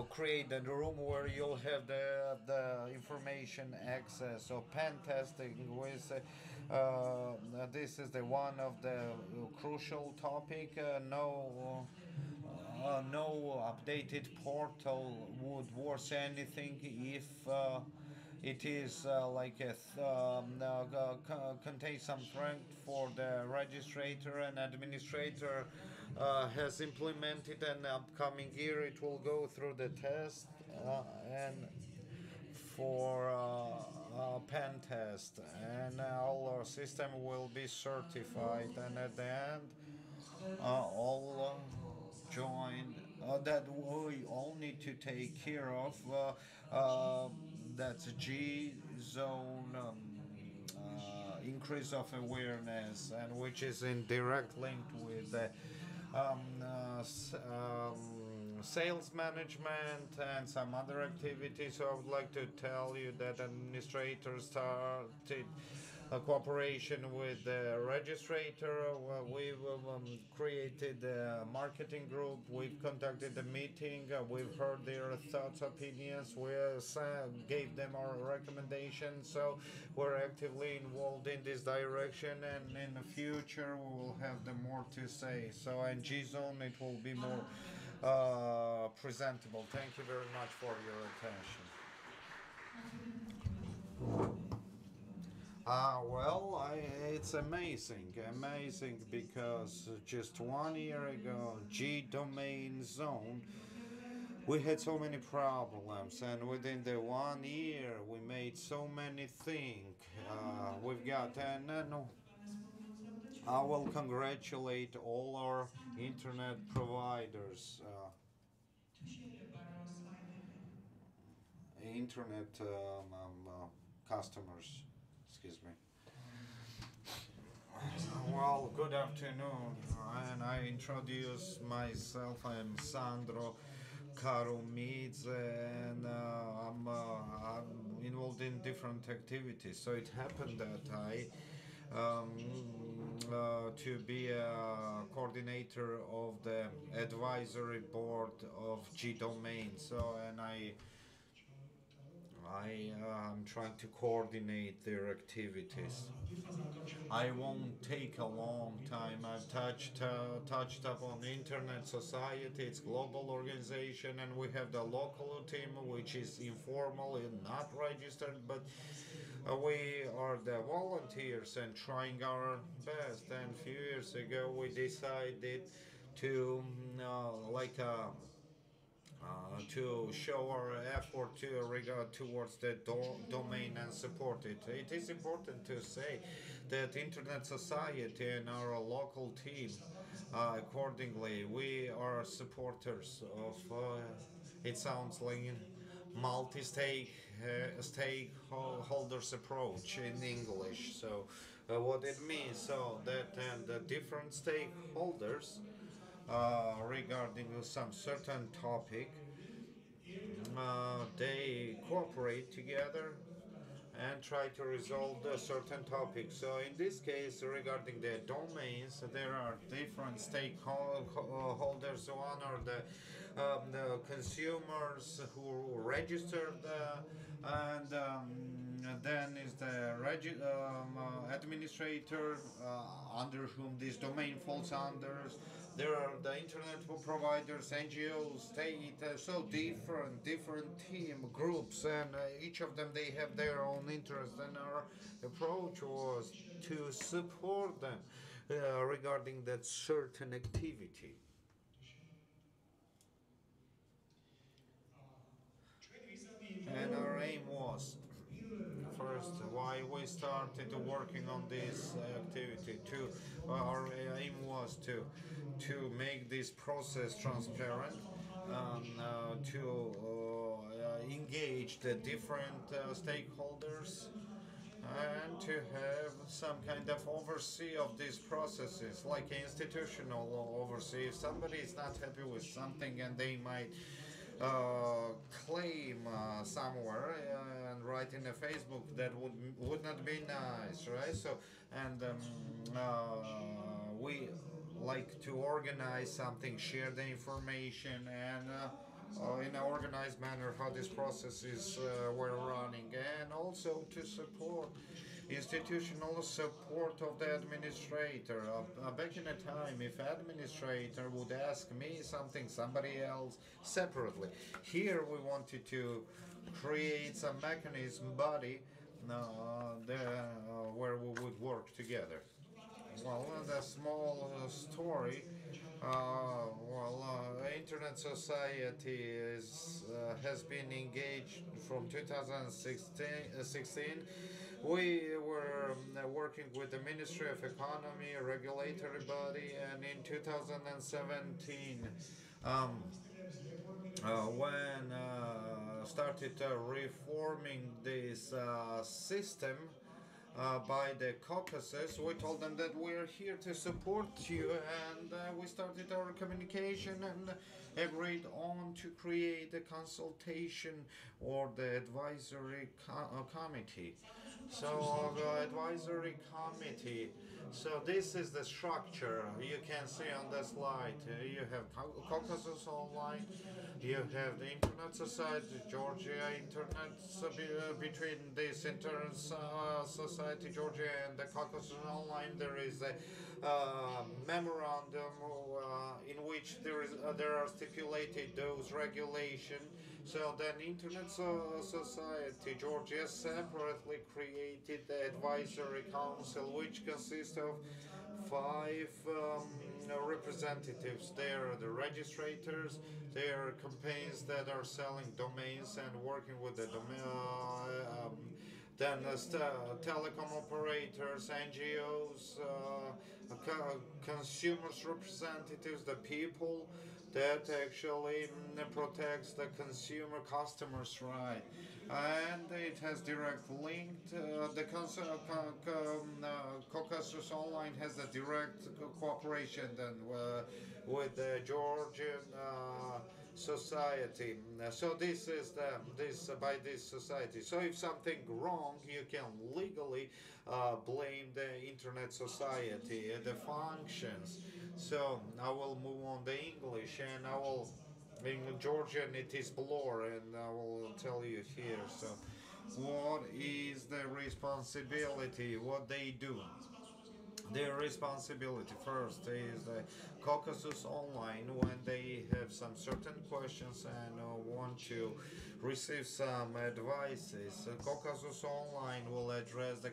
create a room where you'll have the information access. So pen testing with this is the one of the crucial topic. No updated portal would worse anything if it is like a contains some threat for the registrator and administrator has implemented, and upcoming year it will go through the test and for pen test, and all our system will be certified, and at the end all join that we all need to take care of. That's G zone increase of awareness, and which is in direct link with the sales management and some other activities. So I would like to tell you that administrators started a cooperation with the registrator. We've created a marketing group. We've conducted a meeting. We've heard their thoughts, opinions. We gave them our recommendations. So we're actively involved in this direction, and in the future we will have the more to say. So in G Zone it will be more presentable. Thank you very much for your attention. It's amazing because just 1 year ago, G domain zone, we had so many problems, and within the 1 year, we made so many things. We've got, and I will congratulate all our internet providers, internet customers. Excuse me. Well, good afternoon, and I introduce myself. I am Sandro Karumidze, and I'm involved in different activities. So it happened that I to be a coordinator of the advisory board of G Domain. So, and I am trying to coordinate their activities. I won't take a long time. I've touched upon Internet Society. It's global organization, and we have the local team, which is informal and not registered, but we are the volunteers and trying our best. And a few years ago, we decided to to show our effort to regard towards the domain and support it. It is important to say that Internet Society and our local team, accordingly, we are supporters of. It sounds like multi-stakeholders approach in English. So, what it means, so that the different stakeholders regarding some certain topic, they cooperate together and try to resolve the certain topics. So in this case, regarding the domains, there are different stakeholders. One are the consumers who registered, and then is the administrator under whom this domain falls under. There are the internet providers, NGOs, state, so different team groups, and each of them they have their own interest. And our approach was to support them regarding that certain activity. And our aim was, for first, why we started working on this activity. Our aim was to make this process transparent, to engage the different stakeholders and to have some kind of oversee of these processes, like institutional oversee. If somebody is not happy with something and they might claim somewhere and write in a Facebook, that would not be nice, right? So, and we like to organize something, share the information, and in an organized manner how these processes were running, and also to support institutional support of the administrator. Back in a time, if administrator would ask me something, somebody else separately. Here we wanted to create some mechanism, body, where we would work together. Well, the small story. Internet Society has been engaged from 2016. We were working with the Ministry of Economy, a regulatory body, and in 2017, when started reforming this system by the Caucasus, we told them that we're here to support you, and we started our communication and agreed on to create a consultation or the advisory committee. So the advisory committee. So this is the structure you can see on the slide. You have Caucasus Online, you have the Internet Society, Georgia Internet, between this Internet Society, Georgia, and the Caucasus Online, there is a memorandum in which there are stipulated those regulations. So then Internet Society Georgia separately created the advisory council, which consists of 5 representatives. They are the registrators, they are campaigns that are selling domains and working with the domain. Then telecom operators, NGOs, consumers representatives, the people that actually protects the consumer customers' right, and it has direct link. The Caucasus Online has a direct cooperation then with the Georgian society. So this is by this society. So if something wrong, you can legally blame the Internet Society, the functions. So I will move on to English, and I will, in Georgian it is blur, and I will tell you here. So what is the responsibility, what they do? Their responsibility first is the Caucasus Online, when they have some certain questions and want to receive some advices. Caucasus Online will address the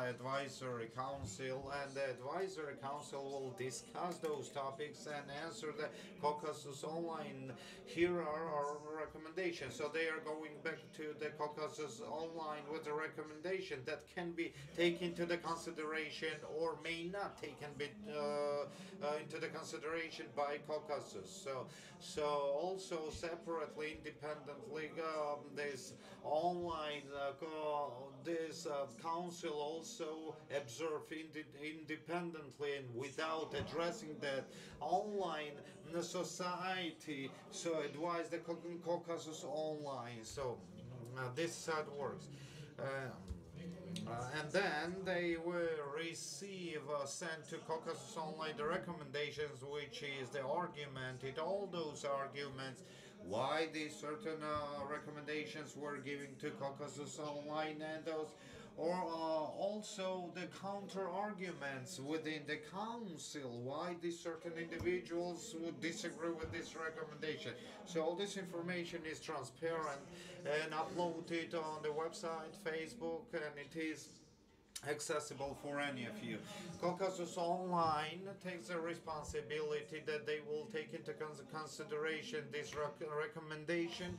advisory council, and the advisory council will discuss those topics and answer the Caucasus Online. Here are our recommendations. So they are going back to the Caucasus Online with a recommendation that can be taken into the consideration or may not taken into the consideration by Caucasus. So also separately, independently, this online this council also observe independently and without addressing that online society. So advise the Caucasus Online. So this is how it works. And then they will receive sent to Caucasus Online the recommendations, which is the argument, all those arguments why these certain recommendations were given to Caucasus Online, and those or also the counter arguments within the council why these certain individuals would disagree with this recommendation. So all this information is transparent and uploaded on the website, Facebook, and it is accessible for any of you. Caucasus Online takes the responsibility that they will take into consideration this recommendation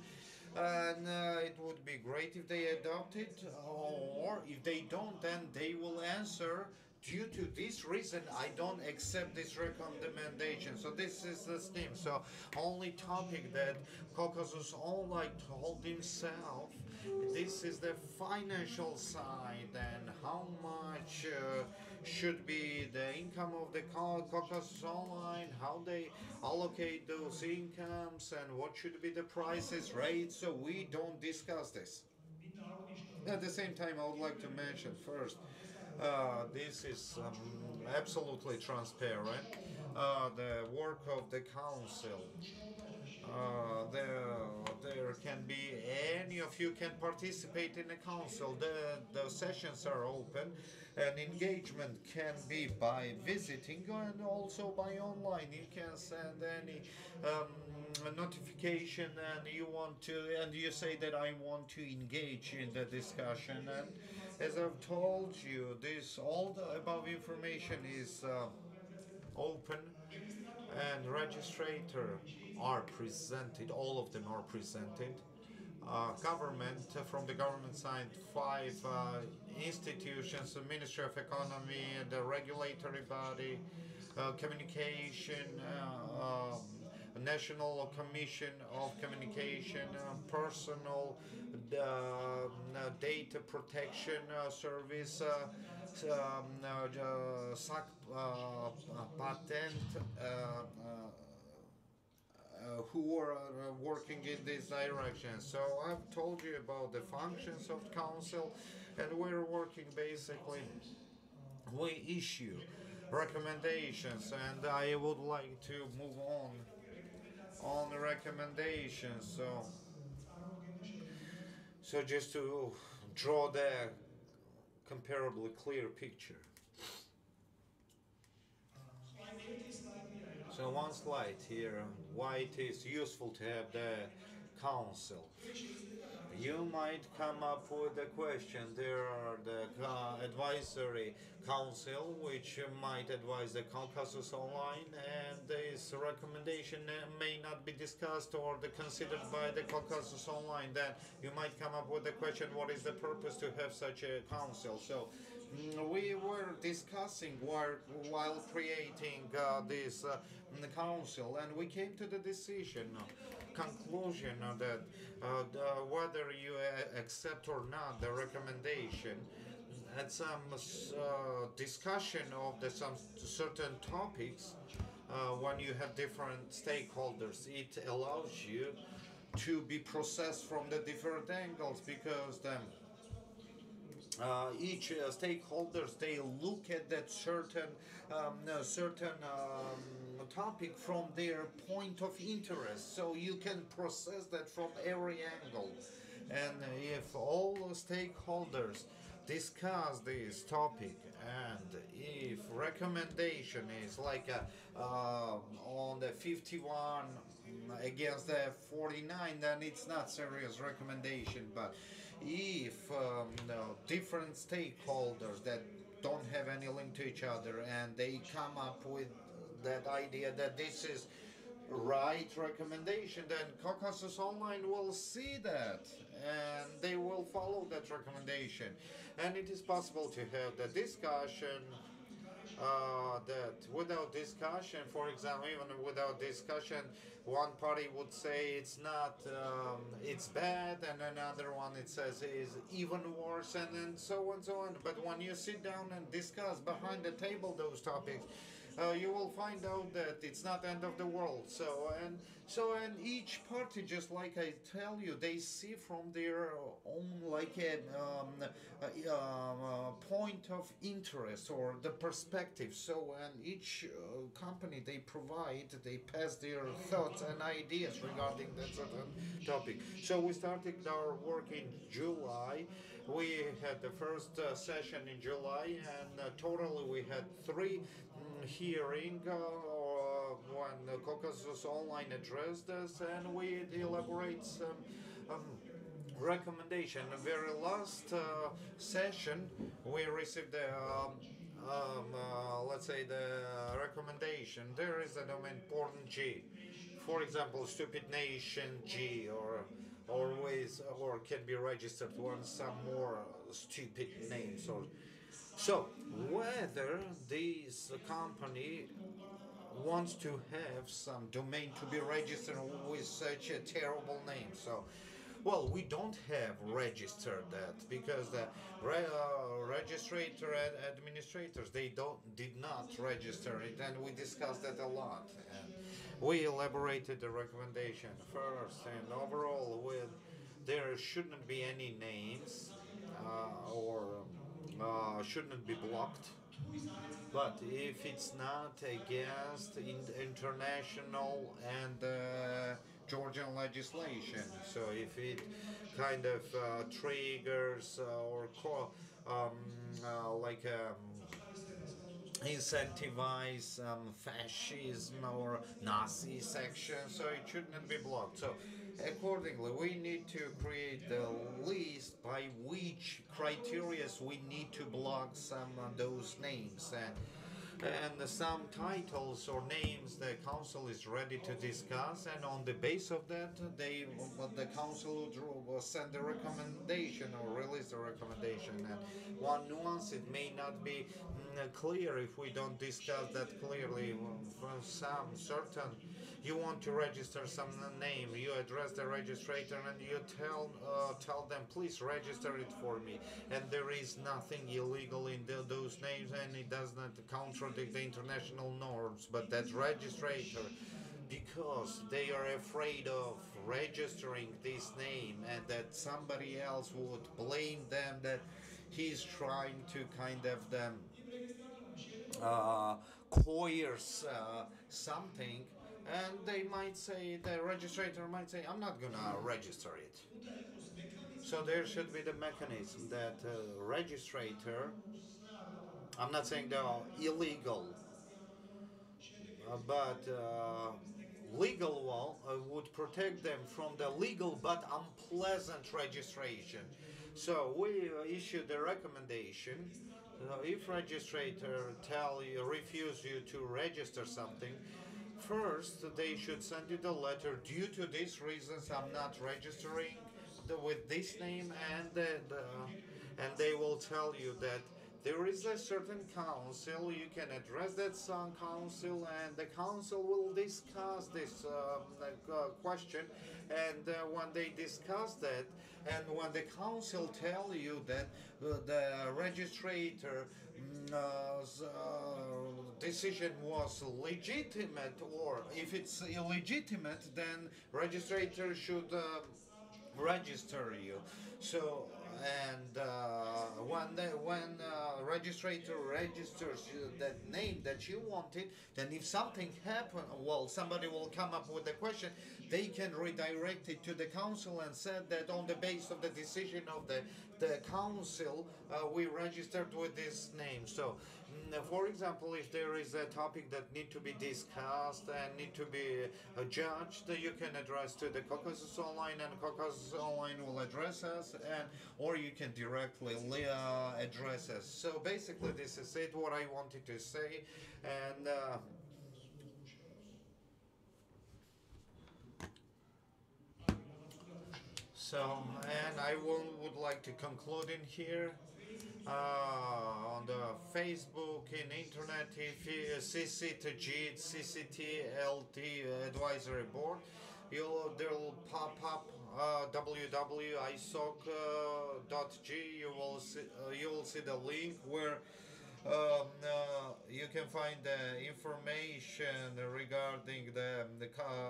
and it would be great if they adopt it, or if they don't, then they will answer. Due to this reason, I don't accept this recommendation. So this is the scheme. So only topic that Caucasus Online told himself, this is the financial side and how much should be the income of the Caucasus Online, how they allocate those incomes, and what should be the prices, rates. So we don't discuss this. At the same time, I would like to mention first, this is absolutely transparent. The work of the council. There can be any of you can participate in the council. The sessions are open, and engagement can be by visiting and also by online. You can send any notification, and you say that I want to engage in the discussion. And as I've told you, this all the above information is open, and registrator are presented, all of them are presented. Government, from the government side, five institutions: the Ministry of Economy, the regulatory body, communication, National Commission of Communication, personal data protection service, SAC patent, who are working in this direction. So I've told you about the functions of the council, and we're working basically. We issue recommendations, and I would like to move on the recommendations. So just to draw the comparably clear picture. So one slide here, why it is useful to have the council. You might come up with the question. There are the advisory council, which might advise the Caucasus Online, and this recommendation may not be discussed or considered by the Caucasus Online. Then you might come up with the question, what is the purpose to have such a council? So we were discussing while creating this council, and we came to the conclusion that whether you accept or not the recommendation, at some discussion of some certain topics, when you have different stakeholders, it allows you to be processed from the different angles, because each stakeholders, they look at that certain topic from their point of interest, so you can process that from every angle. And if all stakeholders discuss this topic, and if recommendation is like on the 51 against the 49, then it's not serious recommendation. But if different stakeholders that don't have any link to each other, and they come up with that idea that this is right recommendation, then Caucasus Online will see that, and they will follow that recommendation. And it is possible to have the discussion, that without discussion, for example, even without discussion, one party would say it's not, it's bad, and another one it says is even worse, and so on and so on. But when you sit down and discuss behind the table those topics, you will find out that it's not end of the world. And each party, just like I tell you, they see from their own like a point of interest or the perspective. So and each company, they pass their thoughts and ideas regarding that certain topic. So we started our work in July. We had the first session in July, and totally we had three hearing when the Caucasus Online addressed us, and we elaborate some recommendation. The very last session, we received the let's say the recommendation. There is an important G. For example, stupid nation G, or always or can be registered once some more stupid names or so whether this company wants to have some domain to be registered with such a terrible name. So, well, we don't have registered that because the registrator and administrators they did not register it, and we discussed that a lot. And we elaborated the recommendation first, and overall, with there shouldn't be any names or shouldn't be blocked but if it's not against international and Georgian legislation, so if it kind of triggers or like incentivize fascism or Nazi section, so it shouldn't be blocked. So accordingly, we need to create the list by which criteria we need to block some of those names and some titles or names the council is ready to discuss, and on the base of that the council will send a recommendation or release a recommendation. And one nuance, it may not be clear if we don't discuss that clearly. For some certain, you want to register some name, you address the registrator and you tell them please register it for me, and there is nothing illegal in those names and it does not contradict the international norms, but that registrator, because they are afraid of registering this name and that somebody else would blame them that he's trying to kind of them coerce something, and they might say, the registrator might say, I'm not gonna register it. So there should be the mechanism that registrator, I'm not saying they're illegal, but legal law would protect them from the legal but unpleasant registration. So we issued a recommendation. If registrator tell you, refuse you to register something, first they should send you the letter. Due to these reasons, I'm not registering with this name, and they will tell you that there is a certain council, you can address that some council, and the council will discuss this question, and when they discuss that, and when the council tell you that the registrator decision was legitimate, or if it's illegitimate, then registrator should register you. So and when registrator registers you, that name that you wanted, then if something happen, well, somebody will come up with a question, they can redirect it to the council and said that on the basis of the decision of the council we registered with this name. So for example, if there is a topic that need to be discussed and need to be judged, you can address to the Caucasus Online, and Caucasus Online will address us, and or you can directly address us. So basically, this is it. What I wanted to say, and. So, and I would like to conclude in here on the Facebook, in internet, if you CCTG, CCTLT advisory board, there'll pop up www.isoc.g. You will see the link where you can find the information regarding the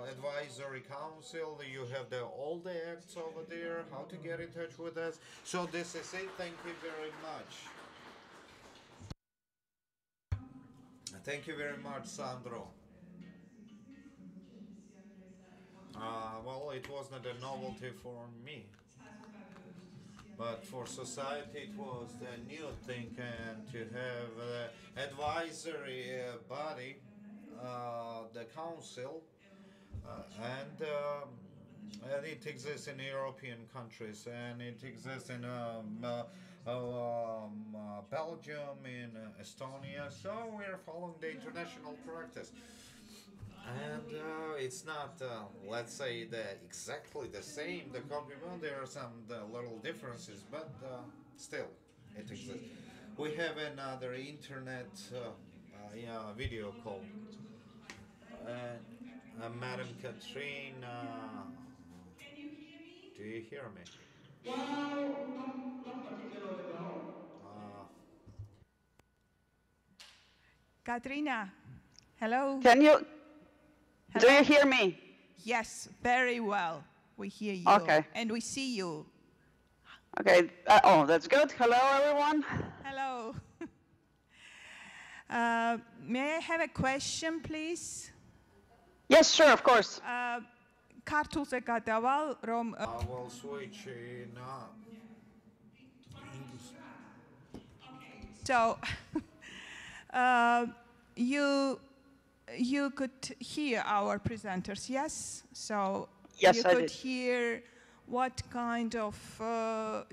advisory council. You have all the acts over there, how to get in touch with us. So this is it. Thank you very much. Thank you very much, Sandro. Well, it was not a novelty for me, but for society it was a new thing, and to have advisory body, the council, and it exists in European countries, and it exists in Belgium, in Estonia. So we are following the international practice. And it's not, let's say, exactly the same. The copy, well, there are some little differences, but still, it exists. We have another internet yeah, video call. Madam Katrine, do you hear me? Well, not particularly well. Uh, Katrina, hello? Can you, do you Hello? hear me? Yes, very well. We hear you. Okay. And we see you. Okay, oh, that's good. Hello, everyone. Hello. May I have a question, please? Yes, sure, of course. Քարտուզը կատավալ, რომ I will switch in English. So, you could hear our presenters, yes? So Yes, you I could did. hear what kind of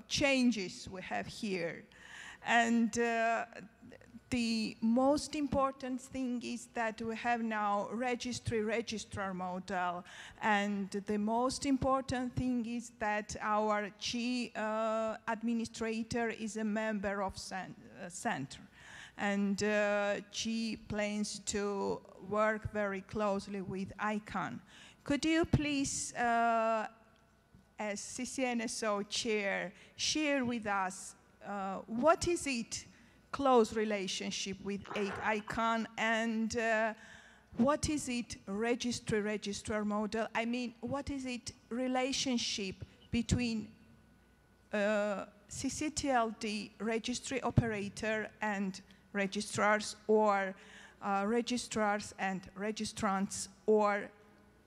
changes we have here. And the most important thing is that we have now registrar model. And the most important thing is that our G administrator is a member of center. And G plans to work very closely with ICANN. Could you please, as CCNSO chair, share with us what is it close relationship with ICANN and what is it registrar model? I mean, what is it relationship between CCTLD registry operator and registrars, or registrars and registrants, or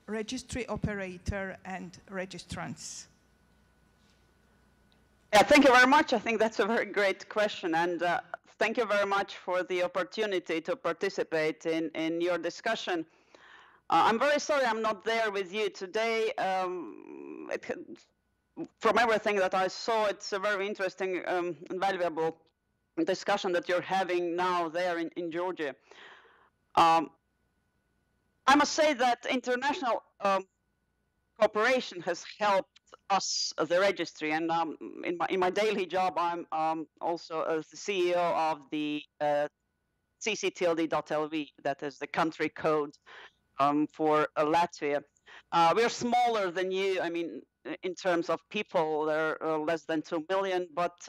registry operator and registrants? Yeah, thank you very much. I think that's a very great question. And thank you very much for the opportunity to participate in your discussion. I'm very sorry I'm not there with you today. From everything that I saw, it's a very interesting and valuable discussion that you're having now there in Georgia. I must say that international cooperation has helped us, the registry, and in my daily job, I'm also the CEO of the cctld.lv, that is the country code for Latvia. We're smaller than you. I mean, in terms of people, there are less than 2 million, but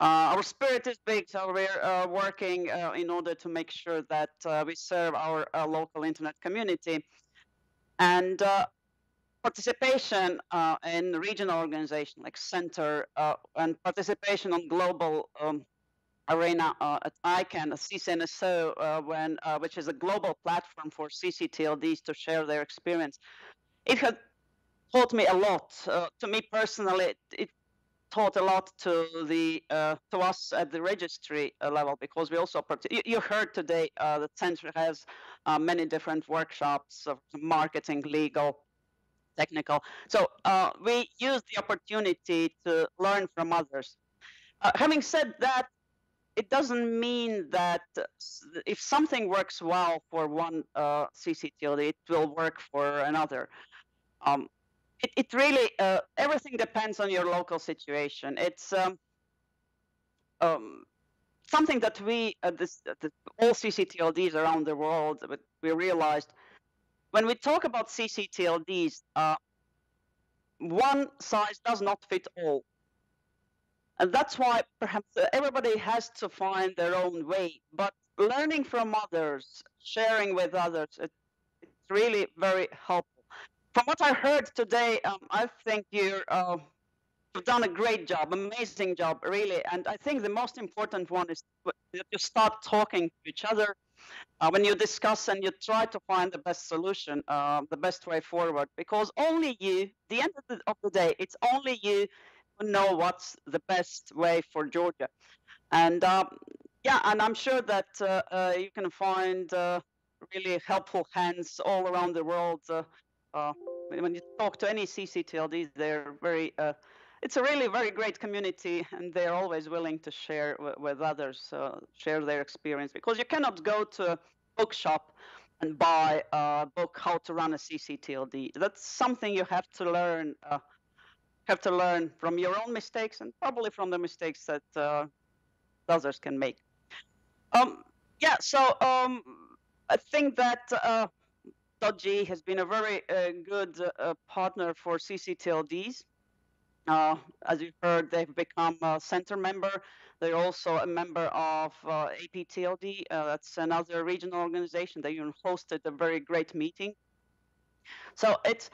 our spirit is big, so we're working in order to make sure that we serve our local internet community. And participation in regional organizations like Center and participation on global arena at ICANN, CCNSO, which is a global platform for CCTLDs to share their experience. It had taught me a lot. To me personally, it taught a lot to us at the registry level, because we also you heard today the center has many different workshops of marketing, legal, technical. So we use the opportunity to learn from others. Having said that, it doesn't mean that if something works well for one CCTLD, it will work for another. It really, everything depends on your local situation. It's something that we, all CCTLDs around the world, we realized when we talk about CCTLDs, one size does not fit all. And that's why perhaps everybody has to find their own way. But learning from others, sharing with others, it's really very helpful. From what I heard today, I think you've done a great job, amazing job, really. And I think the most important one is that you start talking to each other when you discuss and you try to find the best solution, the best way forward. Because only you, the end of the day, it's only you who know what's the best way for Georgia. And yeah, and I'm sure that you can find really helpful hands all around the world. When you talk to any CCTLD, they're very, it's a really very great community, and they're always willing to share with others, share their experience, because you cannot go to a bookshop and buy a book how to run a CCTLD. That's something you have to learn. From your own mistakes and probably from the mistakes that others can make. Yeah, so I think that .g has been a very good partner for CCTLDs. As you heard, they've become a center member. They're also a member of APTLD. That's another regional organization. They even hosted a very great meeting. So it's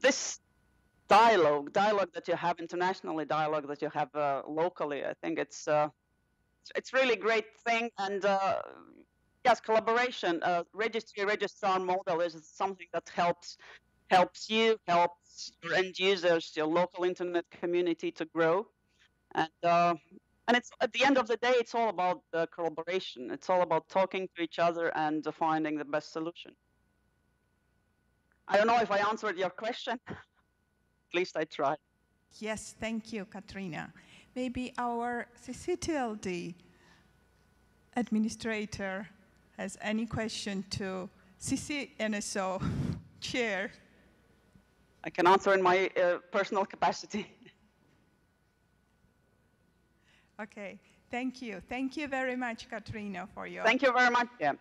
this dialogue that you have internationally, dialogue that you have locally. I think it's really great thing. And yes, collaboration, registrar model is something that helps you, helps your end users, your local internet community to grow. And it's at the end of the day, it's all about collaboration. It's all about talking to each other and finding the best solution. I don't know if I answered your question. At least I tried. Yes, thank you, Katrina. Maybe our CCTLD administrator has any question to CCNSO chair. I can answer in my personal capacity. Okay, thank you. Thank you very much, Katrina, for your... Thank you very much. Yeah.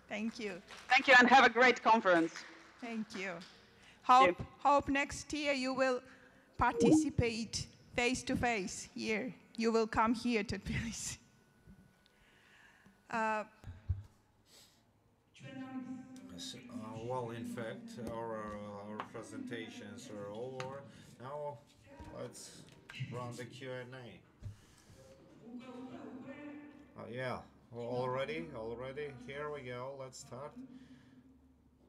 Thank you. Thank you, and have a great conference. Thank you. Hope next year you will participate face-to-face here. You will come here to Tbilisi. Well, in fact, our presentations are over. Now, let's run the Q&A. Yeah, already. Here we go. Let's start.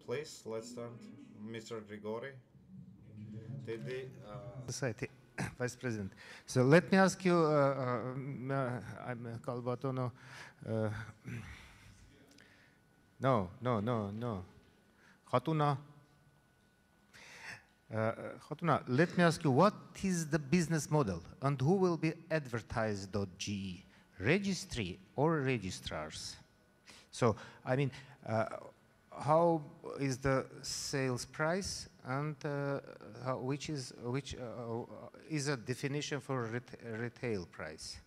Please, let's start. Mr. Grigori. Society Vice President. So let me ask you, I'm Kalbatono. No. Hatuna. Hatuna, let me ask you, what is the business model and who will be advertise.ge? Registry or registrars? So, I mean, how is the sales price and which is a definition for retail price?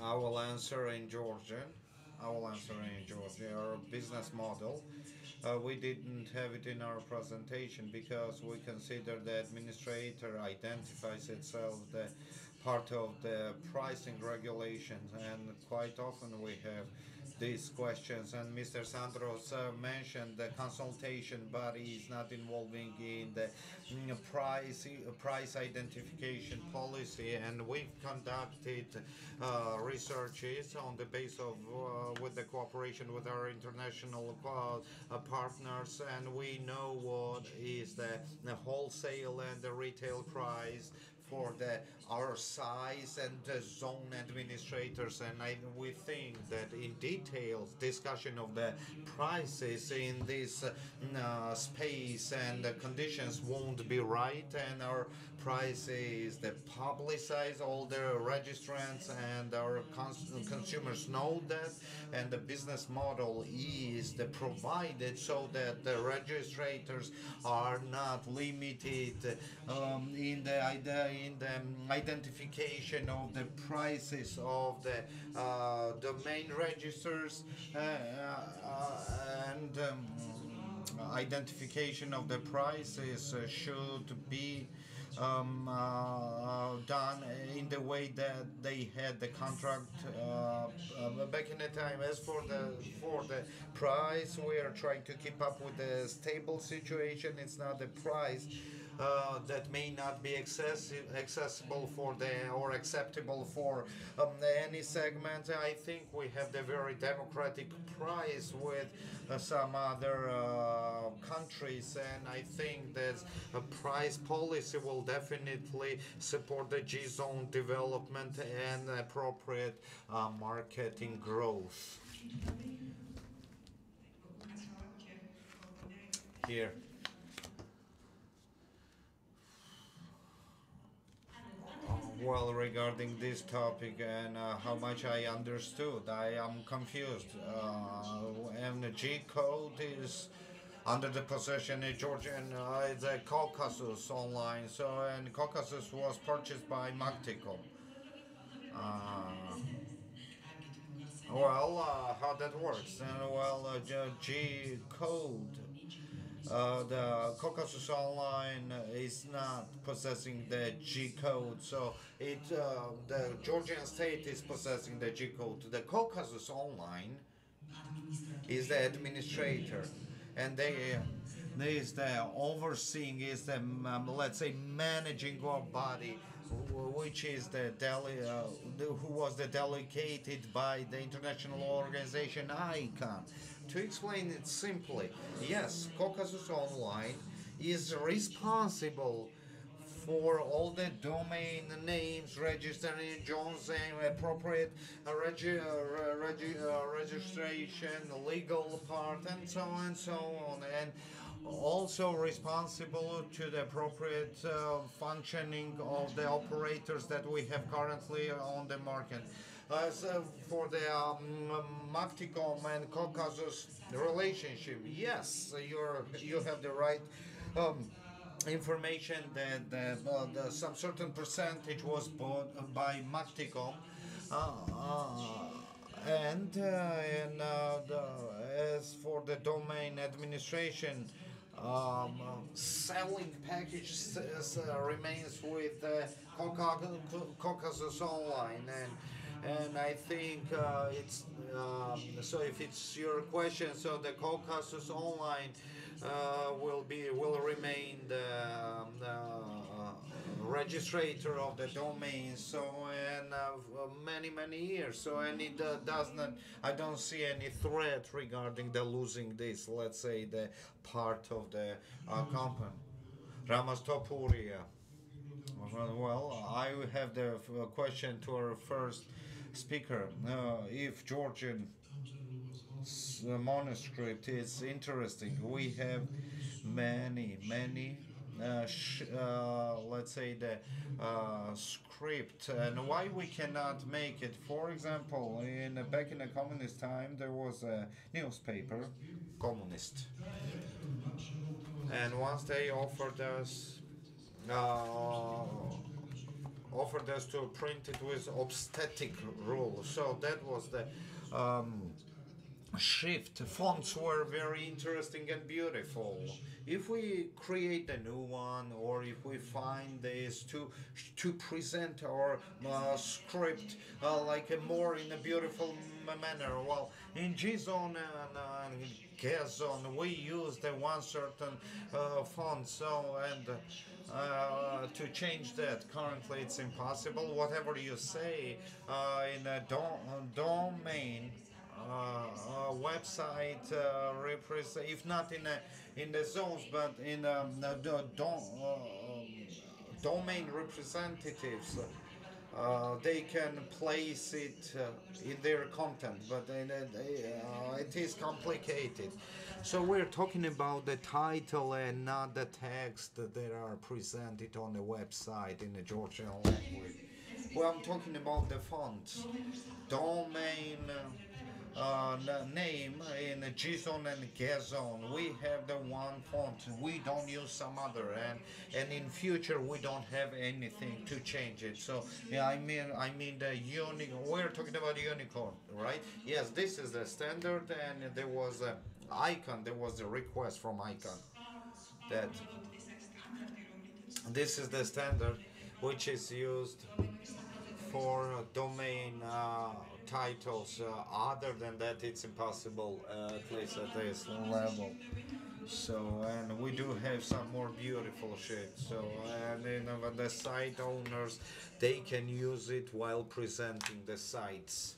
I will answer in Georgian. Our business model. We didn't have it in our presentation because we consider the administrator identifies itself the part of the pricing regulations, and quite often we have these questions. And Mr. Sandros mentioned the consultation body is not involving in the price identification policy, and we've conducted researches on the base of with the cooperation with our international partners, and we know what is the wholesale and the retail price for our size and the zone administrators, and we think that in details discussion of the prices in this space and the conditions won't be right, and our price is the publicize all the registrants and our consumers know that, and the business model is the provided so that the registrators are not limited in the identification of the prices of the domain registers and identification of the prices should be done in the way that they had the contract back in the time. As for the price, we are trying to keep up with the stable situation. It's not the price that may not be accessible for or acceptable for any segment. I think we have the very democratic price with some other countries, and I think that a price policy will definitely support the G-zone development and appropriate marketing growth. Here. Well, regarding this topic and how much I understood, I am confused. And the G code is under the possession of Georgian, the Caucasus online. So, and Caucasus was purchased by Magticom. Uh, how that works? Well, G code. The Caucasus Online is not possessing the G code, so the Georgian state is possessing the G code. The Caucasus Online is the administrator, and they is the overseeing, is the let's say managing body, which is who was the delegated by the international organization ICANN. To explain it simply, yes, Caucasus Online is responsible for all the domain names registered in John's name, appropriate registration, legal part, and so on and so on, and also responsible to the appropriate functioning of the operators that we have currently on the market. So for the Magticom and Caucasus relationship, yes, you have the right um, information that some certain percentage was bought by Magticom, as for the domain administration, selling package remains with Caucasus Online, and I think it's so. If it's your question, so the Caucasus Online will remain the registrator of the domain. So and many years. So and it does not. I don't see any threat regarding the losing this. Let's say the part of the company. Ramastopuria. Well, I have the question to our first speaker. If Georgian manuscript is interesting, we have many let's say the script, and why we cannot make it. For example, in back in the communist time, there was a newspaper, communist, and once they uh, offered us to print it with obstetric rule. So that was the shift. Fonts were very interesting and beautiful. If we create a new one, or if we find this to present our script like a more in a beautiful manner, well, in G-Zone and G-Zone we use the one certain font. So and to change that currently it's impossible. Whatever you say in a domain website represent, if not in the zones, but in domain representatives. They can place it in their content, but it is complicated. So we're talking about the title and not the text that are presented on the website in the Georgian language. Well, I'm talking about the font, domain name in JSON and GZON. We have the one font. We don't use some other, and in future we don't have anything to change it. So yeah, I mean the unique. We're talking about unicorn, right? Yes, this is the standard, and there was a icon. There was a request from icon that this is the standard which is used for domain titles. Other than that, it's impossible, at least at this level. So, and we do have some more beautiful shit. So, and the site owners, they can use it while presenting the sites.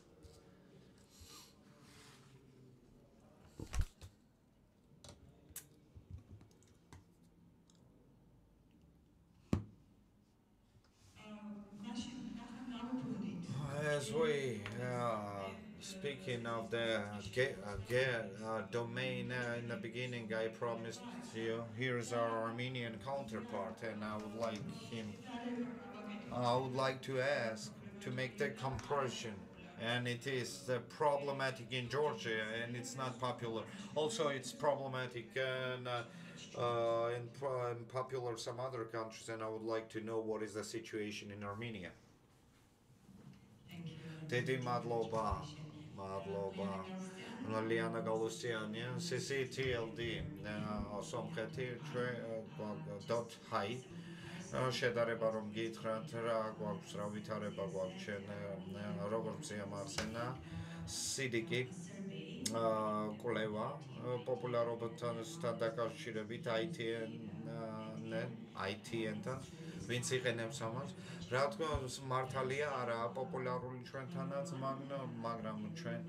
As we speak speaking of the domain in the beginning, I promised you here's our Armenian counterpart, and I would like to ask to make the comparison. And it is problematic in Georgia, and it's not popular. Also, it's problematic in popular some other countries, and I would like to know what is the situation in Armenia. Dedi madloba, madloba. Liana Galusian, CCTLD, Somkheti, .hi. შედარება რომ გითხრათ რა გვაქვს რა ვითარება გვაქვს ჩვენ როგორ მზიამარსენა სიდიკი კვლევა პოპულარობასთან დაკავშირებით ITN-თან ვინც იყენებს ამას რა თქმა უნდა მართალია არაა პოპულარული ჩვენთანაც მაგრამ ჩვენ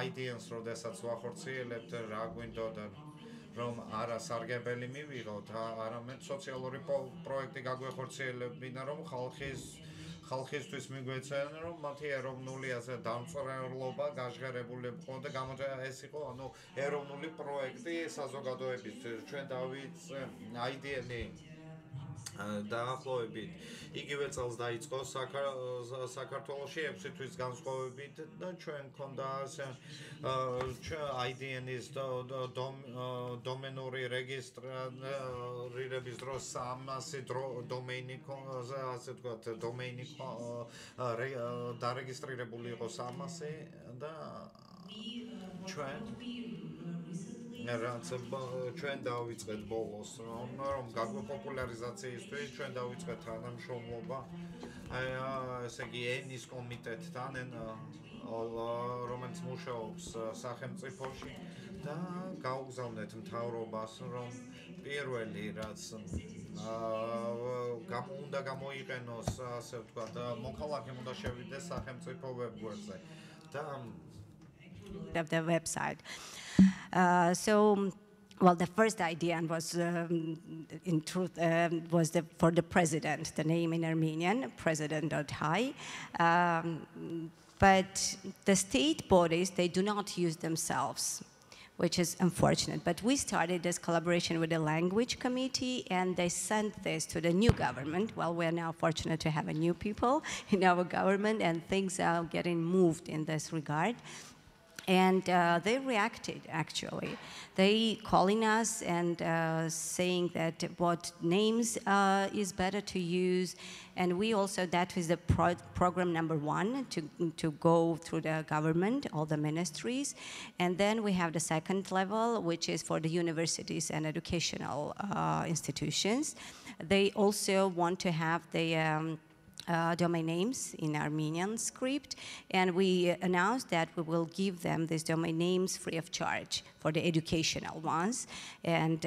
ITN-ს როდესაც ვახორციელებთ რა გვინდოდა რომ არა სარგებელი მივიღოთ, არამედ სოციალური პროექტი გაგვეხორციელებინა, რომ ხალხისთვის მიგვეცენ, რომ მათი ეროვნული ასე დამწყრელობა გაჟღერებული იყო და ეს იყო, ანუ ეროვნული პროექტი საზოგადოებისთვის. ჩვენ დავიწყე IDN-ი დაახლოებით იგივე წელს დაიწყო საქართველოში 6 თვის განსხვავებით და ჩვენ გქონდა IDN-ის დომენური რეგისტრირების დროს 300 დომეინი ასე ვთქვათ დომეინი დარეგისტრირებული იყო 300 და ჩვენ რაც ჩვენ დავიწყეთ ბოლოს რომ გაგვაპოპულარიზაციისთვის ჩვენ დავიწყეთ თანამშრომლობა ესე იგი ენის კომიტეტთან რომელიც მუშაობს სახელმწიფოში და გავგზავნეთ მთავრობას რომ პირველი რაც უნდა გამოიყენოს ასე ვთქვათ მოქალაქემ უნდა შევიდეს სახელმწიფო ვებგვერდზე და of the website. Well, the first idea was, in truth, was for the president, the name in Armenian, president.hi. But the state bodies, they do not use themselves, which is unfortunate. But we started this collaboration with the language committee, and they sent this to the new government. Well, we're now fortunate to have a new people in our government, and things are getting moved in this regard. And they reacted, actually. They calling us and saying that what names is better to use. And we also, that is the program number 1, to go through the government, all the ministries. And then we have the second level, which is for the universities and educational institutions. They also want to have the domain names in Armenian script, and we announced that we will give them these domain names free of charge for the educational ones, and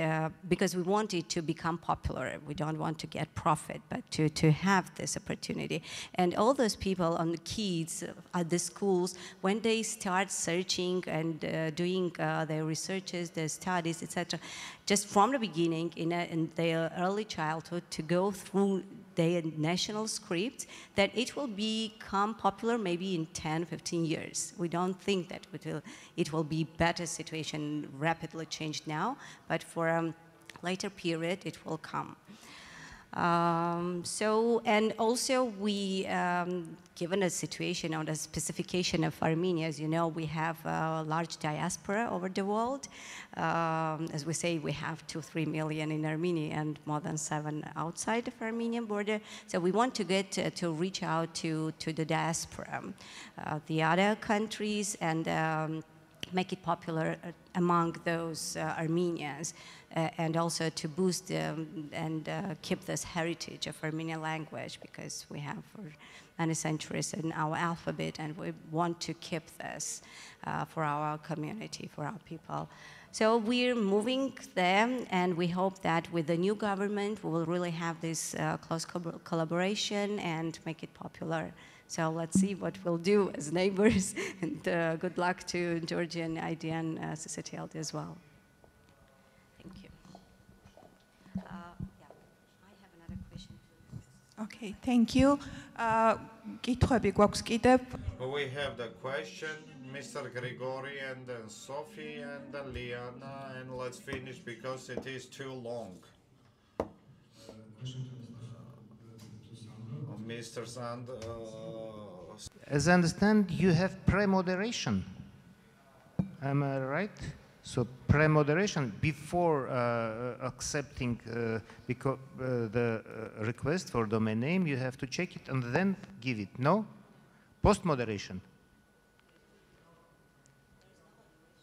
because we want it to become popular. We don't want to get profit, but to have this opportunity. And all those people on the kids at the schools, when they start searching and doing their researches, their studies, etc., just from the beginning in their early childhood to go through their national script, that it will become popular maybe in 10, 15 years. We don't think that it will be better situation rapidly changed now, but for a later period it will come. And also we, given the situation or the specification of Armenia, as you know, we have a large diaspora over the world. As we say, we have 2-3 million in Armenia and more than 7 outside of Armenian border. So we want to get to reach out to the diaspora, the other countries, and make it popular among those Armenians, and also to boost and keep this heritage of Armenian language, because we have for many centuries in our alphabet, and we want to keep this for our community, for our people. So we're moving there, and we hope that with the new government, we will really have this close collaboration and make it popular. So let's see what we'll do as neighbors, and good luck to Georgian IDN CCTLD as well. Thank you. Yeah, I have another question. Okay, thank you. We have the question, Mr. Grigori, and then Sophie, and then Liana, and let's finish because it is too long. Mr. Sand, As I understand, you have pre-moderation. Am I right? So pre-moderation before accepting the request for domain name, you have to check it and then give it. No? Post-moderation.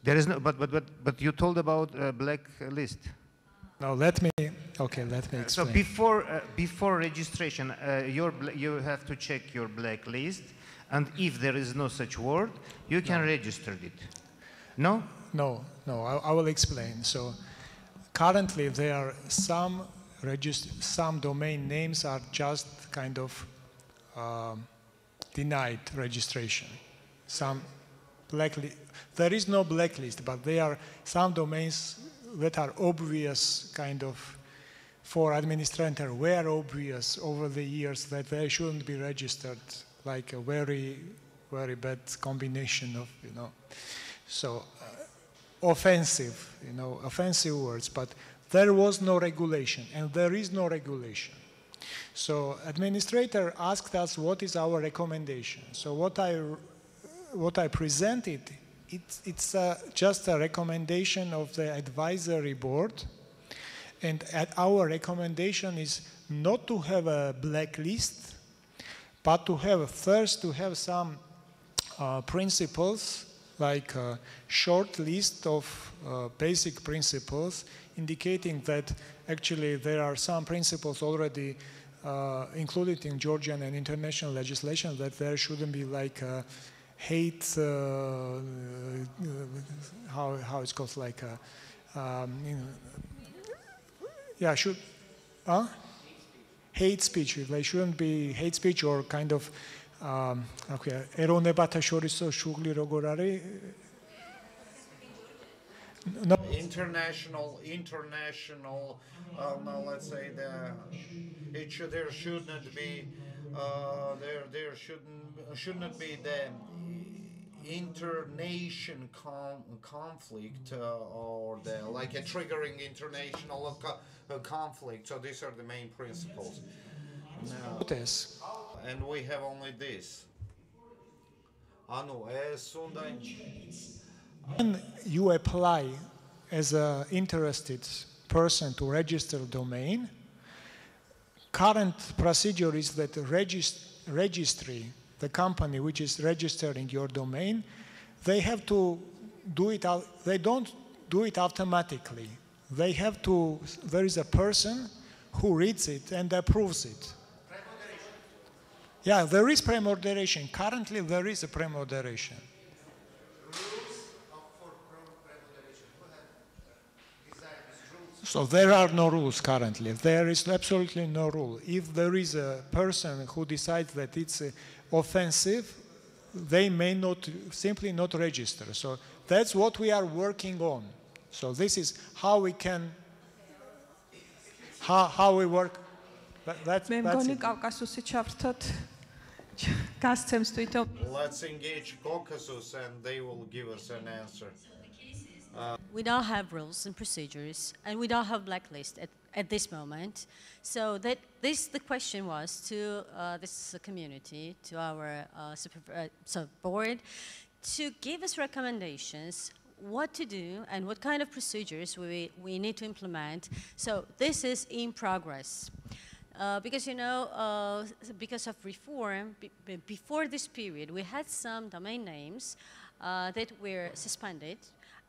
There is no, but you told about blacklist. No, let me explain. So before registration, you have to check your blacklist, and if there is no such word, you can register it. No? No, I will explain. So currently there are some domain names are just kind of denied registration. Some blacklist. There is no blacklist, but there are some domains that are obvious kind of for administrator were obvious over the years that they shouldn't be registered, like a very, very bad combination of, so offensive words, but there was no regulation and there is no regulation. So administrator asked us what is our recommendation. So what I presented, it's just a recommendation of the advisory board, and our recommendation is not to have a blacklist, but to have first some principles, like a short list of basic principles, indicating that actually there are some principles already included in Georgian and international legislation, that there shouldn't be like hate, how it's called, like hate speech. There shouldn't be hate speech or kind of ეროვნებათა შორისო შუღლი როგორ არის? No. International, let's say there shouldn't be there shouldn't be the internation conflict or the like a triggering international conflict. So these are the main principles. And we have only this. When you apply as an interested person to register domain, current procedure is that registry, the company which is registering your domain, they have to do it out. They don't do it automatically. They have to. There is a person who reads it and approves it. Yeah, there is pre-moderation. Currently, there is a pre-moderation. So there are no rules currently. There is absolutely no rule. If there is a person who decides that it's offensive, they may not simply not register. So that's what we are working on. So this is how we can, how we work. That's it. Let's engage Caucasus and they will give us an answer. We don't have rules and procedures, and we don't have blacklist at this moment. So the question was to this community, to our board, to give us recommendations what to do and what kind of procedures we need to implement. So this is in progress. Because, because of reform, before this period, we had some domain names that were suspended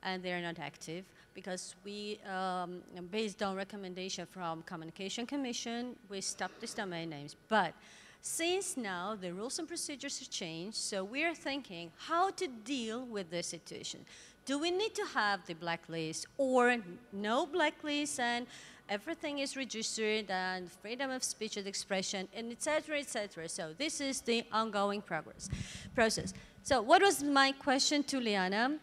and they are not active because we, based on recommendation from Communication Commission, we stopped these domain names. But since now the rules and procedures have changed, so we are thinking how to deal with this situation. Do we need to have the blacklist or no blacklist and everything is registered and freedom of speech and expression and et cetera, et cetera. So this is the ongoing process. So what was my question to Liana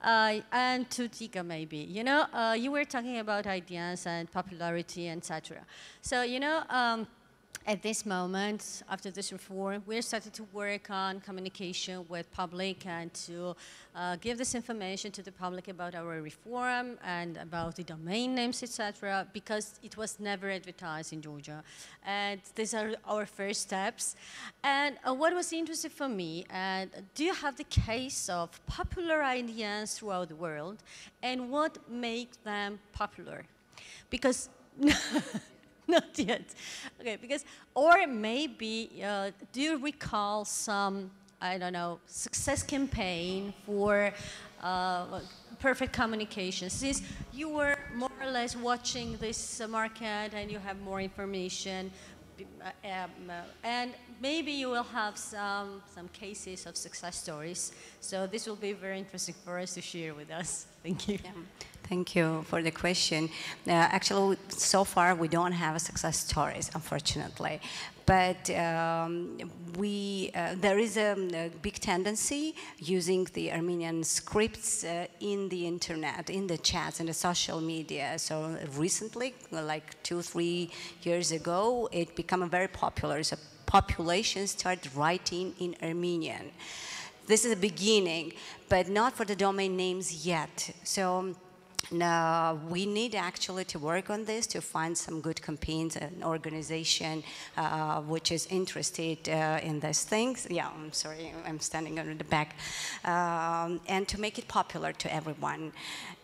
and to Tika maybe? You were talking about ideas and popularity, et cetera. So, at this moment, after this reform, we're starting to work on communication with public and to give this information to the public about our reform and about the domain names, etc., because it was never advertised in Georgia. And these are our first steps. And what was interesting for me, do you have the case of popular ideas throughout the world, and what makes them popular? Because not yet. Okay, because, or maybe, do you recall some, I don't know, success campaign for perfect communication? Since you were more or less watching this market and you have more information, and maybe you will have some cases of success stories. So this will be very interesting for us to share with us. Thank you. Yeah. Thank you for the question. Actually, so far we don't have success stories, unfortunately. But there is a big tendency using the Armenian scripts in the internet, in the chats, in the social media. So recently, like 2-3 years ago, it became very popular. So population started writing in Armenian. This is a beginning, but not for the domain names yet. So now, we need actually to work on this to find some good campaigns, an organization which is interested in these things. Yeah, I'm sorry, I'm standing on the back. And to make it popular to everyone.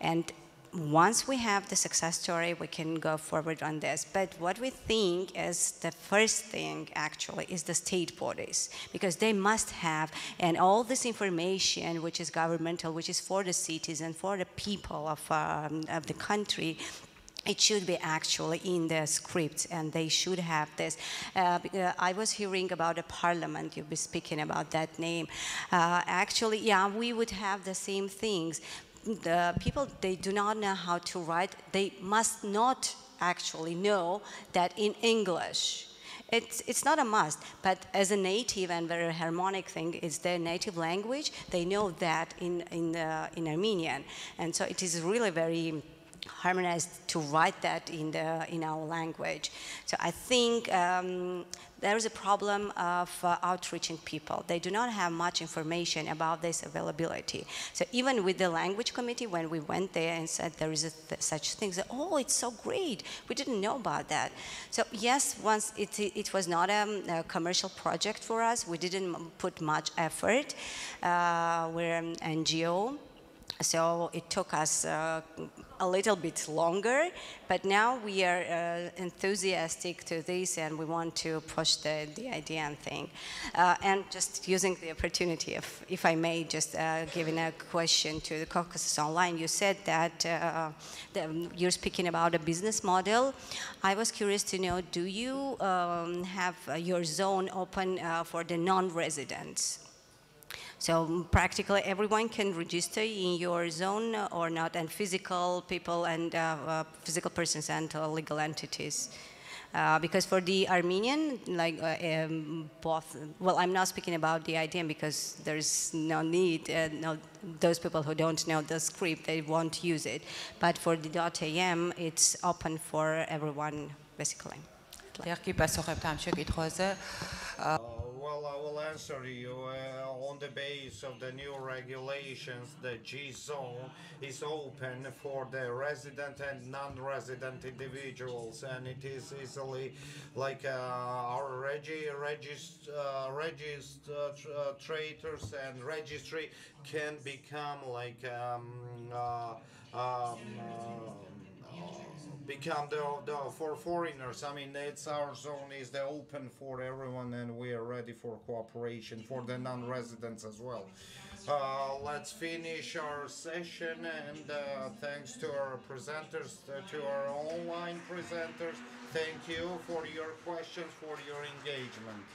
And once we have the success story, we can go forward on this. But what we think is the first thing, actually, is the state bodies, because they must have, and all this information, which is governmental, which is for the citizens, for the people of the country, it should be actually in the scripts, and they should have this. I was hearing about a parliament, you'll be speaking about that name. Actually, yeah, we would have the same things. The people, they do not know how to write. They must not actually know that in English. It's not a must, but as a native and very harmonic thing, it's their native language. They know that in Armenian, and so it is really very harmonized to write that in our language. So I think there is a problem of outreaching people. They do not have much information about this availability. So even with the language committee, when we went there and said there is such things, oh, it's so great. We didn't know about that. So yes, once it was not a commercial project for us. We didn't put much effort. We're an NGO. So it took us a little bit longer, but now we are enthusiastic to this, and we want to push the idea and thing. And just using the opportunity, if I may, just giving a question to the Caucasus Online, you said that you're speaking about a business model. I was curious to know, do you have your zone open for the non-residents? So practically everyone can register in your zone or not, and physical people and physical persons and legal entities. Because for the Armenian, like both, well, I'm not speaking about the IDM because there's no need, those people who don't know the script, they won't use it. But for the .am, it's open for everyone, basically. Well, I will answer you on the base of the new regulations. The G zone is open for the resident and non-resident individuals, and it is easily like our registrators and registry can become like become the for foreigners. I mean, it's our zone is the open for everyone, and we are ready for cooperation for the non-residents as well. Let's finish our session, and thanks to our presenters, to our online presenters. Thank you for your questions, for your engagement.